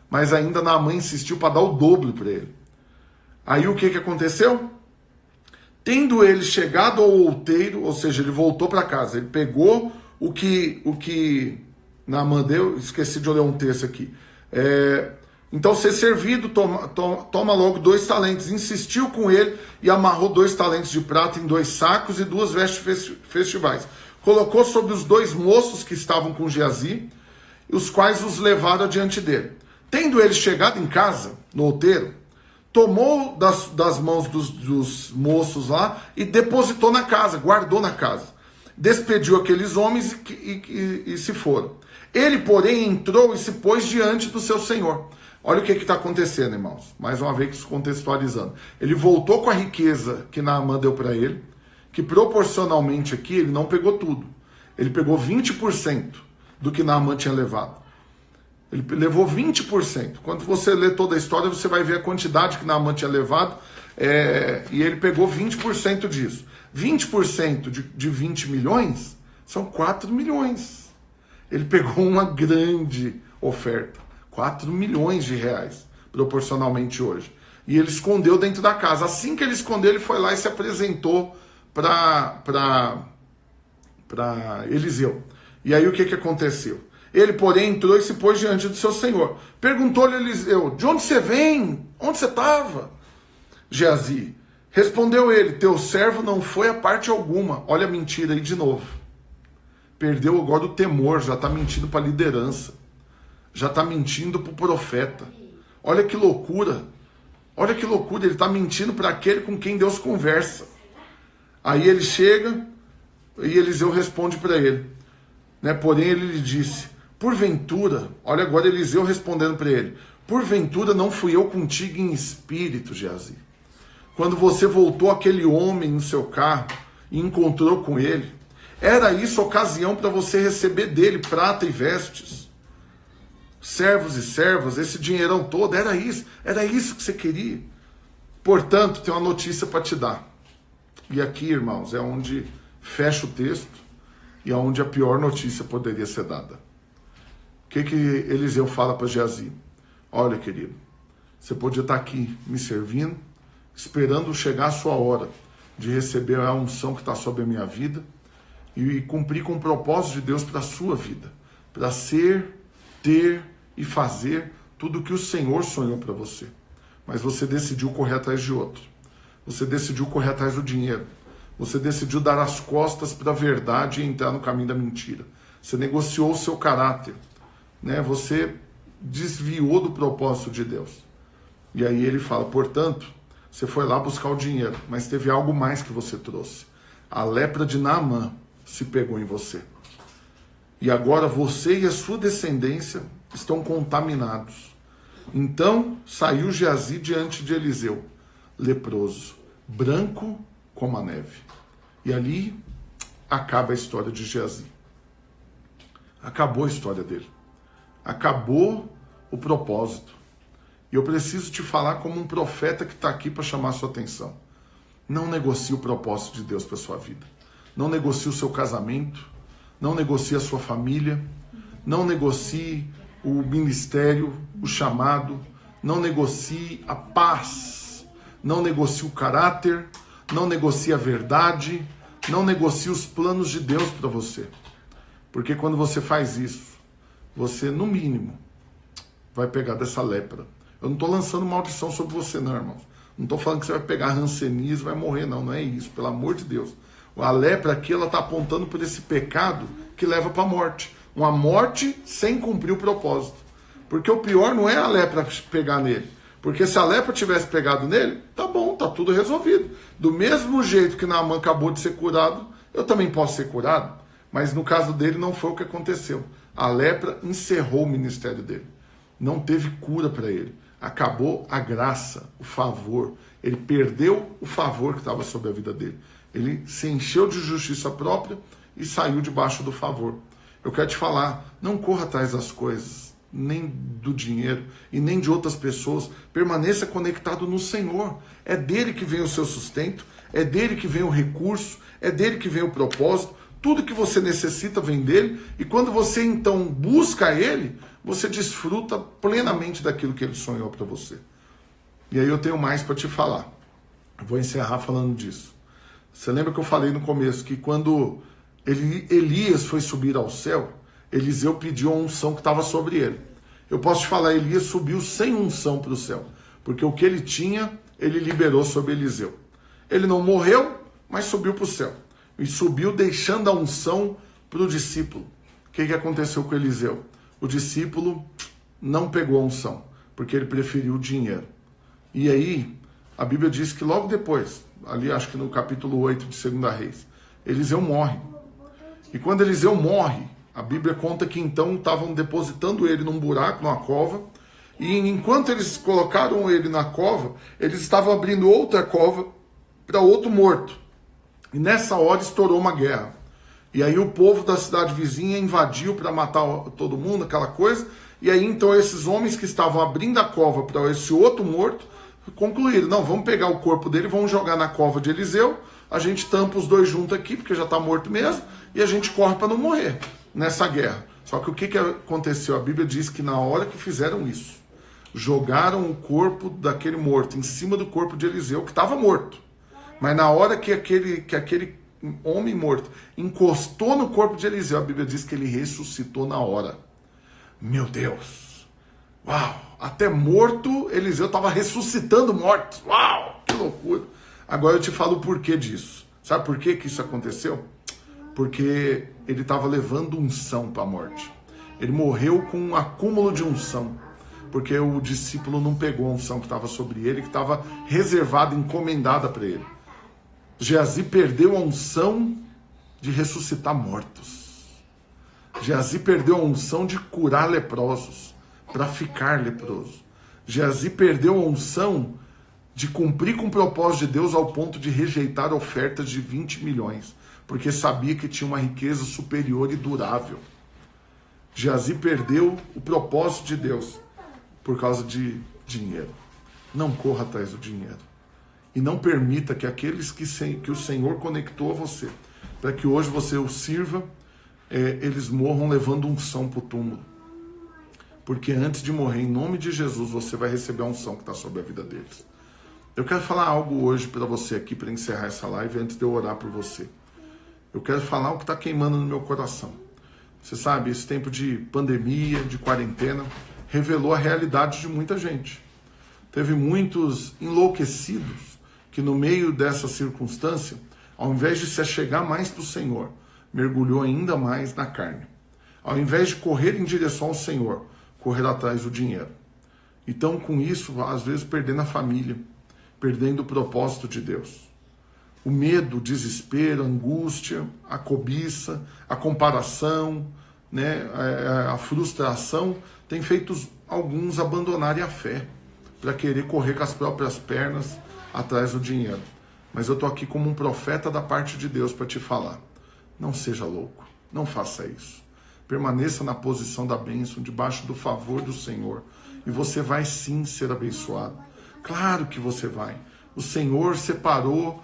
mas ainda Naamã insistiu para dar o dobro para ele. Aí o que aconteceu? Tendo ele chegado ao outeiro, ou seja, ele voltou para casa, ele pegou o que Naamã deu, esqueci de olhar um texto aqui. Então, ser servido, toma logo 2 talentos. Insistiu com ele e amarrou 2 talentos de prata em 2 sacos e 2 vestes festivais. Colocou sobre os 2 moços que estavam com Geazi, os quais os levaram adiante dele. Tendo ele chegado em casa, no outeiro, tomou das mãos dos moços lá e depositou na casa, guardou na casa. Despediu aqueles homens e se foram. Ele, porém, entrou e se pôs diante do seu senhor. Olha o que está acontecendo, irmãos. Mais uma vez contextualizando. Ele voltou com a riqueza que Naamã deu para ele, que proporcionalmente aqui ele não pegou tudo. Ele pegou 20% do que Naamã tinha levado. Ele levou 20%. Quando você lê toda a história, você vai ver a quantidade que Naamã tinha levado, e ele pegou 20% disso. 20% de 20 milhões são 4 milhões. Ele pegou uma grande oferta. 4 milhões de reais, proporcionalmente hoje. E ele escondeu dentro da casa. Assim que ele escondeu, ele foi lá e se apresentou para Eliseu. E aí o que aconteceu? Ele, porém, entrou e se pôs diante do seu senhor. Perguntou-lhe Eliseu, de onde você vem? Onde você estava? Geazi. Respondeu ele, teu servo não foi a parte alguma. Olha a mentira aí de novo. Perdeu agora o temor, já está mentindo para a liderança. Já está mentindo para o profeta. Olha que loucura. Olha que loucura, ele está mentindo para aquele com quem Deus conversa. Aí ele chega e Eliseu responde para ele. Porém ele lhe disse, porventura, olha agora Eliseu respondendo para ele, porventura não fui eu contigo em espírito, Geazi. Quando você voltou aquele homem no seu carro e encontrou com ele, era isso ocasião para você receber dele prata e vestes, servos e servas, esse dinheirão todo, era isso que você queria. Portanto, tem uma notícia para te dar. E aqui, irmãos, é onde fecha o texto e é onde a pior notícia poderia ser dada. O que Eliseu fala para Geazi? Olha, querido, você podia estar aqui me servindo, esperando chegar a sua hora de receber a unção que está sobre a minha vida e cumprir com o propósito de Deus para a sua vida, para ser, ter e fazer tudo o que o Senhor sonhou para você. Mas você decidiu correr atrás de outro. Você decidiu correr atrás do dinheiro. Você decidiu dar as costas para a verdade e entrar no caminho da mentira. Você negociou o seu caráter. Você desviou do propósito de Deus. E aí ele fala, portanto, você foi lá buscar o dinheiro, mas teve algo mais que você trouxe. A lepra de Naamã se pegou em você. E agora você e a sua descendência estão contaminados. Então saiu Geazi diante de Eliseu, leproso, branco como a neve. E ali acaba a história de Geazi. Acabou a história dele. Acabou o propósito. E eu preciso te falar como um profeta que está aqui para chamar a sua atenção. Não negocie o propósito de Deus para a sua vida. Não negocie o seu casamento. Não negocie a sua família. Não negocie o ministério, o chamado. Não negocie a paz. Não negocie o caráter. Não negocie a verdade. Não negocie os planos de Deus para você. Porque quando você faz isso, você, no mínimo, vai pegar dessa lepra. Eu não estou lançando maldição sobre você, não, irmãos. Não estou falando que você vai pegar rancenismo e vai morrer, não. Não é isso, pelo amor de Deus. A lepra aqui, ela está apontando por esse pecado que leva para a morte. Uma morte sem cumprir o propósito. Porque o pior não é a lepra pegar nele. Porque se a lepra tivesse pegado nele, tá bom, tá tudo resolvido. Do mesmo jeito que Naamã acabou de ser curado, eu também posso ser curado. Mas no caso dele não foi o que aconteceu. A lepra encerrou o ministério dele. Não teve cura para ele. Acabou a graça, o favor. Ele perdeu o favor que estava sobre a vida dele. Ele se encheu de justiça própria e saiu debaixo do favor. Eu quero te falar, não corra atrás das coisas, nem do dinheiro e nem de outras pessoas. Permaneça conectado no Senhor. É dele que vem o seu sustento, é dele que vem o recurso, é dele que vem o propósito, tudo que você necessita vem dele, e quando você então busca ele, você desfruta plenamente daquilo que ele sonhou para você. E aí eu tenho mais para te falar. Eu vou encerrar falando disso. Você lembra que eu falei no começo que quando Elias foi subir ao céu, Eliseu pediu a unção que estava sobre ele. Eu posso te falar, Elias subiu sem unção para o céu, porque o que ele tinha, ele liberou sobre Eliseu. Ele não morreu, mas subiu para o céu. E subiu deixando a unção para o discípulo. O que aconteceu com Eliseu? O discípulo não pegou a unção, porque ele preferiu o dinheiro. E aí, a Bíblia diz que logo depois, ali acho que no capítulo 8 de 2 Reis, Eliseu morre. E quando Eliseu morre, a Bíblia conta que então estavam depositando ele num buraco, numa cova, e enquanto eles colocaram ele na cova, eles estavam abrindo outra cova para outro morto. E nessa hora estourou uma guerra. E aí o povo da cidade vizinha invadiu para matar todo mundo, aquela coisa. E aí então esses homens que estavam abrindo a cova para esse outro morto, concluíram, não, vamos pegar o corpo dele, vamos jogar na cova de Eliseu, a gente tampa os dois juntos aqui, porque já está morto mesmo, e a gente corre para não morrer nessa guerra. Só que o que aconteceu? A Bíblia diz que na hora que fizeram isso, jogaram o corpo daquele morto em cima do corpo de Eliseu, que estava morto. Mas na hora que aquele homem morto encostou no corpo de Eliseu, a Bíblia diz que ele ressuscitou na hora. Meu Deus! Uau! Até morto, Eliseu estava ressuscitando mortos. Uau! Que loucura! Agora eu te falo o porquê disso. Sabe por que isso aconteceu? Porque ele estava levando unção para a morte. Ele morreu com um acúmulo de unção. Porque o discípulo não pegou a unção que estava sobre ele, que estava reservada, encomendada para ele. Geazi perdeu a unção de ressuscitar mortos. Geazi perdeu a unção de curar leprosos, para ficar leproso. Geazi perdeu a unção de cumprir com o propósito de Deus ao ponto de rejeitar ofertas de 20 milhões, porque sabia que tinha uma riqueza superior e durável. Geazi perdeu o propósito de Deus por causa de dinheiro. Não corra atrás do dinheiro. E não permita que aqueles que o Senhor conectou a você, para que hoje você o sirva, eles morram levando unção para o túmulo. Porque antes de morrer, em nome de Jesus, você vai receber a unção que está sobre a vida deles. Eu quero falar algo hoje para você aqui, para encerrar essa live, antes de eu orar por você. Eu quero falar o que está queimando no meu coração. Você sabe, esse tempo de pandemia, de quarentena, revelou a realidade de muita gente. Teve muitos enlouquecidos que no meio dessa circunstância, ao invés de se achegar mais para o Senhor, mergulhou ainda mais na carne. Ao invés de correr em direção ao Senhor, correr atrás do dinheiro. Então, com isso, às vezes perdendo a família, perdendo o propósito de Deus. O medo, o desespero, a angústia, a cobiça, a comparação, né, a frustração, tem feito alguns abandonarem a fé para querer correr com as próprias pernas atrás do dinheiro. Mas eu estou aqui como um profeta da parte de Deus para te falar. Não seja louco, não faça isso. Permaneça na posição da bênção, debaixo do favor do Senhor. E você vai sim ser abençoado. Claro que você vai. O Senhor separou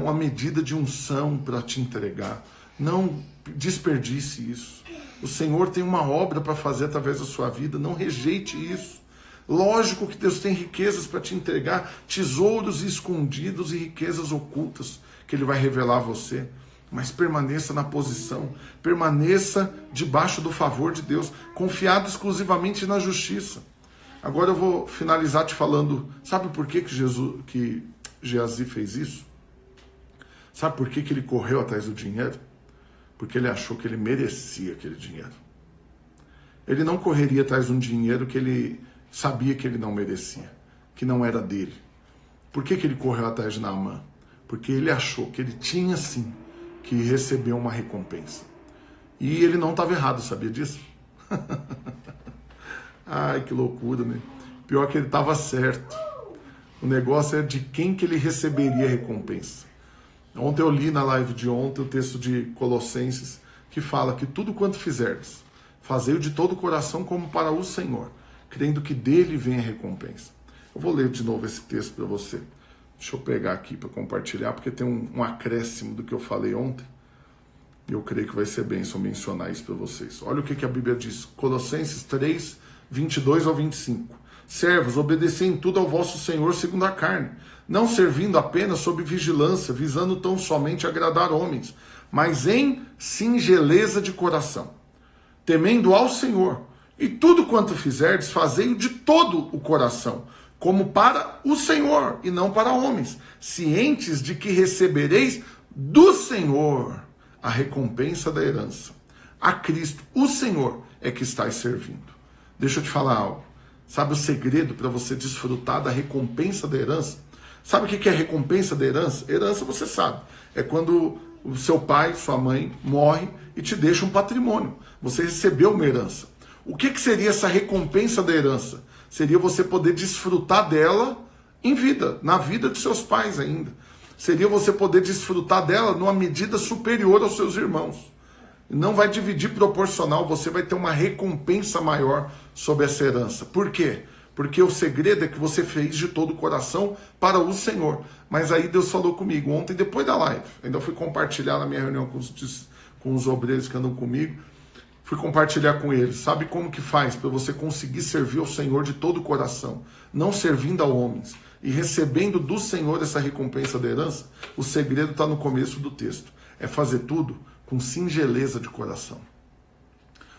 uma medida de unção para te entregar. Não desperdice isso. O Senhor tem uma obra para fazer através da sua vida. Não rejeite isso. Lógico que Deus tem riquezas para te entregar, tesouros escondidos e riquezas ocultas que Ele vai revelar a você. Mas permaneça na posição, permaneça debaixo do favor de Deus, confiado exclusivamente na justiça. Agora eu vou finalizar te falando, sabe por que Geazi fez isso? Sabe por que ele correu atrás do dinheiro? Porque ele achou que ele merecia aquele dinheiro. Ele não correria atrás de um dinheiro que ele sabia que ele não merecia, que não era dele. Por que ele correu atrás de Naamã? Porque ele achou que ele tinha sim que receber uma recompensa. E ele não estava errado, sabia disso? Ai, que loucura, né? Pior que ele estava certo. O negócio é de quem que ele receberia a recompensa. Ontem eu li na live de ontem o texto de Colossenses, que fala que tudo quanto fizerdes, fazei-o de todo o coração como para o Senhor, crendo que dele vem a recompensa. Eu vou ler de novo esse texto para você. Deixa eu pegar aqui para compartilhar, porque tem um acréscimo do que eu falei ontem. E eu creio que vai ser bênção mencionar isso para vocês. Olha o que a Bíblia diz. Colossenses 3, 22 ao 25. Servos, obedecei em tudo ao vosso Senhor segundo a carne, não servindo apenas sob vigilância, visando tão somente agradar homens, mas em singeleza de coração, temendo ao Senhor. E tudo quanto fizerdes, fazei-o de todo o coração, como para o Senhor e não para homens, cientes de que recebereis do Senhor a recompensa da herança. A Cristo, o Senhor, é que estáis servindo. Deixa eu te falar algo. Sabe o segredo para você desfrutar da recompensa da herança? Sabe o que é a recompensa da herança? Herança você sabe. É quando o seu pai, sua mãe, morre e te deixa um patrimônio. Você recebeu uma herança. O que seria essa recompensa da herança? Seria você poder desfrutar dela em vida, na vida de seus pais ainda. Seria você poder desfrutar dela numa medida superior aos seus irmãos. Não vai dividir proporcional, você vai ter uma recompensa maior sobre essa herança. Por quê? Porque o segredo é que você fez de todo o coração para o Senhor. Mas aí Deus falou comigo ontem, depois da live. Ainda fui compartilhar na minha reunião com os obreiros que andam comigo. Fui compartilhar com eles. Sabe como que faz para você conseguir servir ao Senhor de todo o coração? Não servindo a homens. E recebendo do Senhor essa recompensa da herança? O segredo está no começo do texto. É fazer tudo com singeleza de coração.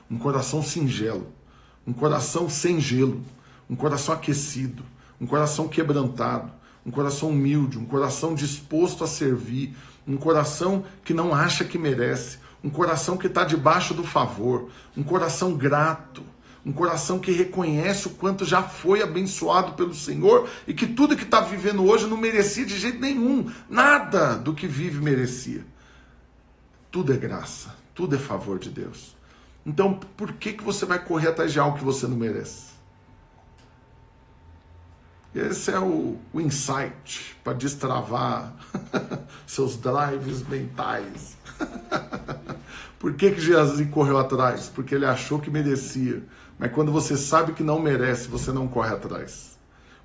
Um coração singelo. Um coração sem gelo. Um coração aquecido. Um coração quebrantado. Um coração humilde. Um coração disposto a servir. Um coração que não acha que merece. Um coração que está debaixo do favor, um coração grato, um coração que reconhece o quanto já foi abençoado pelo Senhor e que tudo que está vivendo hoje não merecia de jeito nenhum, nada do que vive merecia. Tudo é graça, tudo é favor de Deus. Então, por que você vai correr atrás de algo que você não merece? Esse é o insight para destravar seus drives mentais. Por que Geazi correu atrás? Porque ele achou que merecia. Mas quando você sabe que não merece, você não corre atrás.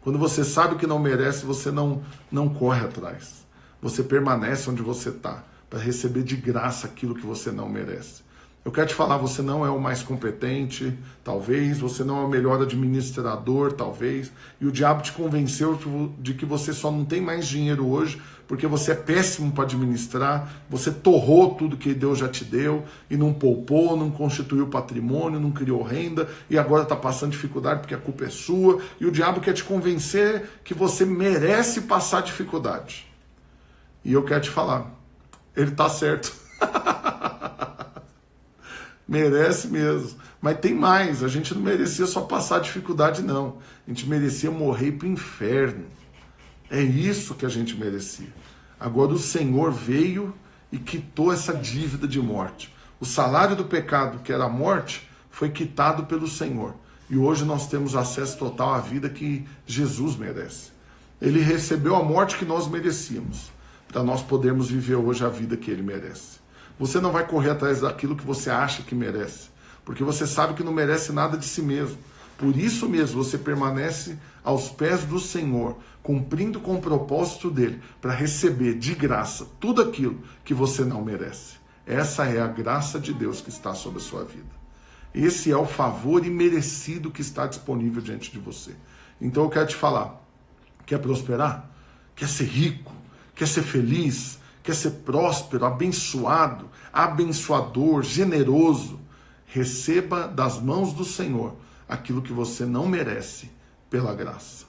Quando você sabe que não merece, você não corre atrás. Você permanece onde você está, para receber de graça aquilo que você não merece. Eu quero te falar, você não é o mais competente, talvez, você não é o melhor administrador, talvez, e o diabo te convenceu de que você só não tem mais dinheiro hoje, porque você é péssimo para administrar, você torrou tudo que Deus já te deu, e não poupou, não constituiu patrimônio, não criou renda, e agora está passando dificuldade porque a culpa é sua, e o diabo quer te convencer que você merece passar dificuldade. E eu quero te falar, ele está certo. Merece mesmo. Mas tem mais, a gente não merecia só passar dificuldade, não. A gente merecia morrer para o inferno. É isso que a gente merecia. Agora o Senhor veio e quitou essa dívida de morte. O salário do pecado, que era a morte, foi quitado pelo Senhor. E hoje nós temos acesso total à vida que Jesus merece. Ele recebeu a morte que nós merecíamos, para nós podermos viver hoje a vida que Ele merece. Você não vai correr atrás daquilo que você acha que merece, porque você sabe que não merece nada de si mesmo. Por isso mesmo você permanece aos pés do Senhor, cumprindo com o propósito dele, para receber de graça tudo aquilo que você não merece. Essa é a graça de Deus que está sobre a sua vida. Esse é o favor imerecido que está disponível diante de você. Então eu quero te falar, quer prosperar? Quer ser rico? Quer ser feliz? Quer ser próspero, abençoado, abençoador, generoso? Receba das mãos do Senhor aquilo que você não merece pela graça.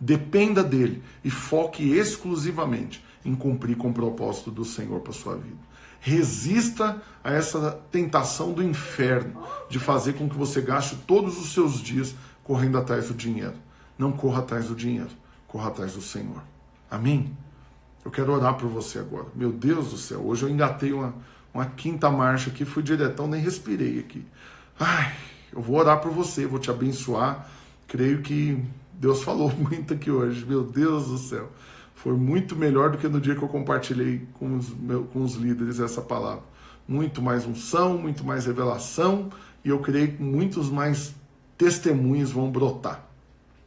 Dependa dele e foque exclusivamente em cumprir com o propósito do Senhor para a sua vida. Resista a essa tentação do inferno de fazer com que você gaste todos os seus dias correndo atrás do dinheiro. Não corra atrás do dinheiro, corra atrás do Senhor. Amém? Eu quero orar por você agora. Meu Deus do céu, hoje eu engatei uma quinta marcha aqui, fui diretão, nem respirei aqui. Ai, eu vou orar por você, vou te abençoar. Creio que Deus falou muito aqui hoje. Meu Deus do céu. Foi muito melhor do que no dia que eu compartilhei com os líderes essa palavra. Muito mais unção, muito mais revelação, e eu creio que muitos mais testemunhos vão brotar.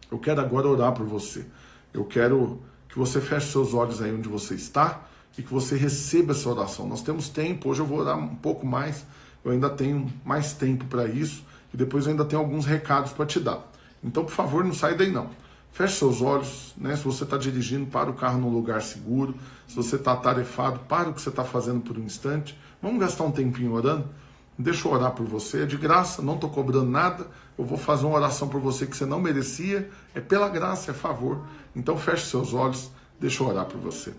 Eu quero agora orar por você. Eu quero que você feche seus olhos aí onde você está e que você receba essa oração. Nós temos tempo, hoje eu vou orar um pouco mais, eu ainda tenho mais tempo para isso e depois eu ainda tenho alguns recados para te dar. Então, por favor, não sai daí não. Feche seus olhos, né? Se você está dirigindo, para o carro num lugar seguro. Se você está atarefado, para o que você está fazendo por um instante. Vamos gastar um tempinho orando? Deixa eu orar por você, é de graça, não estou cobrando nada. Eu vou fazer uma oração por você que você não merecia. É pela graça, é favor. Então feche seus olhos, deixa eu orar por você.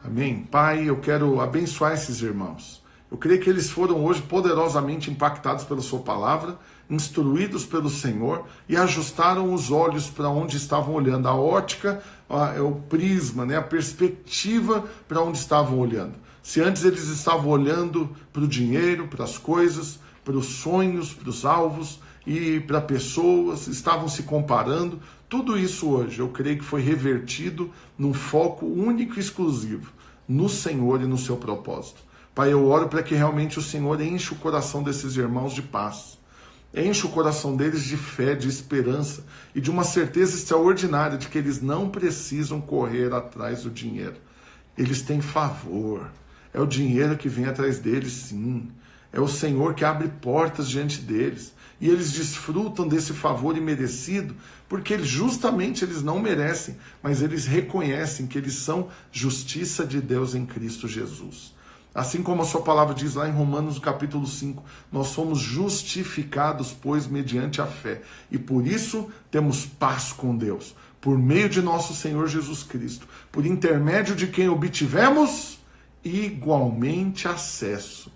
Amém? Pai, eu quero abençoar esses irmãos. Eu creio que eles foram hoje poderosamente impactados pela sua palavra, instruídos pelo Senhor e ajustaram os olhos para onde estavam olhando. A ótica, o prisma, né? A perspectiva para onde estavam olhando. Se antes eles estavam olhando para o dinheiro, para as coisas, para os sonhos, para os alvos e para pessoas, estavam se comparando, tudo isso hoje eu creio que foi revertido num foco único e exclusivo no Senhor e no seu propósito. Pai, eu oro para que realmente o Senhor enche o coração desses irmãos de paz. Enche o coração deles de fé, de esperança e de uma certeza extraordinária de que eles não precisam correr atrás do dinheiro. Eles têm favor. É o dinheiro que vem atrás deles, sim. É o Senhor que abre portas diante deles. E eles desfrutam desse favor imerecido, porque justamente eles não merecem, mas eles reconhecem que eles são justiça de Deus em Cristo Jesus. Assim como a sua palavra diz lá em Romanos capítulo 5, nós somos justificados, pois, mediante a fé. E por isso temos paz com Deus, por meio de nosso Senhor Jesus Cristo, por intermédio de quem obtivemos igualmente acesso,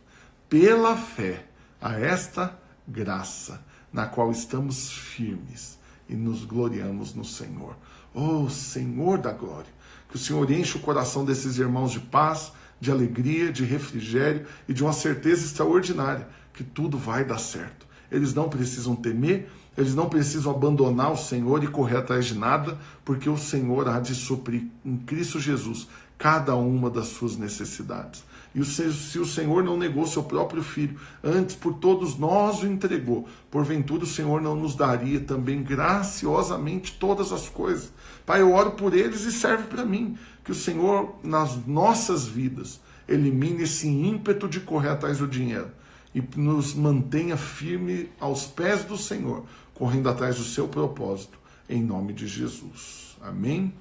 pela fé, a esta graça, na qual estamos firmes e nos gloriamos no Senhor. Oh, Senhor da glória, que o Senhor enche o coração desses irmãos de paz, de alegria, de refrigério e de uma certeza extraordinária que tudo vai dar certo. Eles não precisam temer, eles não precisam abandonar o Senhor e correr atrás de nada, porque o Senhor há de suprir em Cristo Jesus cada uma das suas necessidades. E se o Senhor não negou seu próprio Filho, antes por todos nós o entregou, porventura o Senhor não nos daria também graciosamente todas as coisas. Pai, eu oro por eles e serve para mim, que o Senhor nas nossas vidas elimine esse ímpeto de correr atrás do dinheiro e nos mantenha firme aos pés do Senhor, correndo atrás do seu propósito, em nome de Jesus. Amém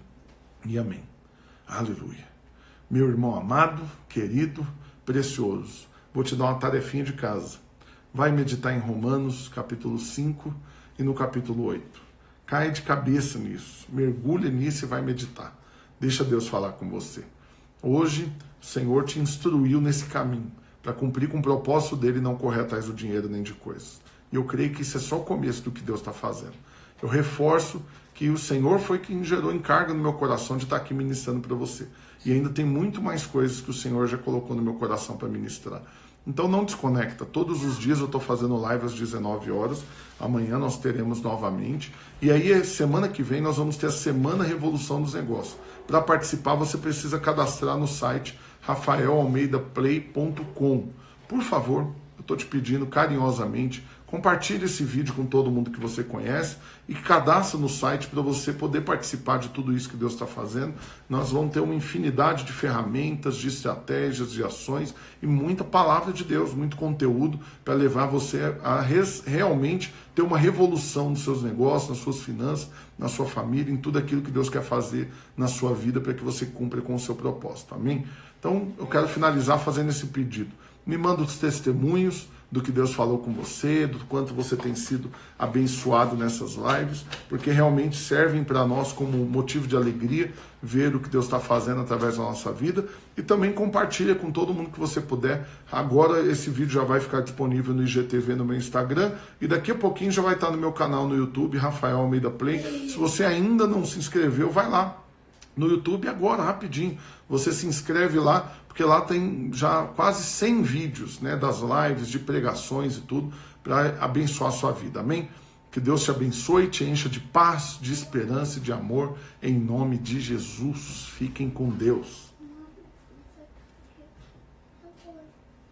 e amém. Aleluia. Meu irmão amado, querido, precioso, vou te dar uma tarefinha de casa. Vai meditar em Romanos, capítulo 5 e no capítulo 8. Cai de cabeça nisso, mergulha nisso e vai meditar. Deixa Deus falar com você. Hoje, o Senhor te instruiu nesse caminho, para cumprir com o propósito dele e não correr atrás do dinheiro nem de coisas. E eu creio que isso é só o começo do que Deus está fazendo. Eu reforço que o Senhor foi quem gerou encargo no meu coração de estar aqui ministrando para você. E ainda tem muito mais coisas que o Senhor já colocou no meu coração para ministrar. Então não desconecta. Todos os dias eu estou fazendo live às 19 horas. Amanhã nós teremos novamente. E aí, semana que vem, nós vamos ter a Semana Revolução dos Negócios. Para participar, você precisa cadastrar no site rafaelalmeidaplay.com. Por favor, eu estou te pedindo carinhosamente, compartilhe esse vídeo com todo mundo que você conhece e cadastre no site para você poder participar de tudo isso que Deus está fazendo. Nós vamos ter uma infinidade de ferramentas, de estratégias, de ações e muita palavra de Deus, muito conteúdo para levar você a realmente ter uma revolução nos seus negócios, nas suas finanças, na sua família, em tudo aquilo que Deus quer fazer na sua vida para que você cumpra com o seu propósito. Amém? Então, eu quero finalizar fazendo esse pedido. Me manda os testemunhos do que Deus falou com você, do quanto você tem sido abençoado nessas lives, porque realmente servem para nós como motivo de alegria ver o que Deus está fazendo através da nossa vida, e também compartilha com todo mundo que você puder. Agora esse vídeo já vai ficar disponível no IGTV no meu Instagram, e daqui a pouquinho já vai estar no meu canal no YouTube, Rafael Almeida Play. Se você ainda não se inscreveu, vai lá no YouTube agora, rapidinho. Você se inscreve lá, porque lá tem já quase 100 vídeos, né, das lives, de pregações e tudo, para abençoar a sua vida. Amém? Que Deus te abençoe, te encha de paz, de esperança e de amor, em nome de Jesus. Fiquem com Deus.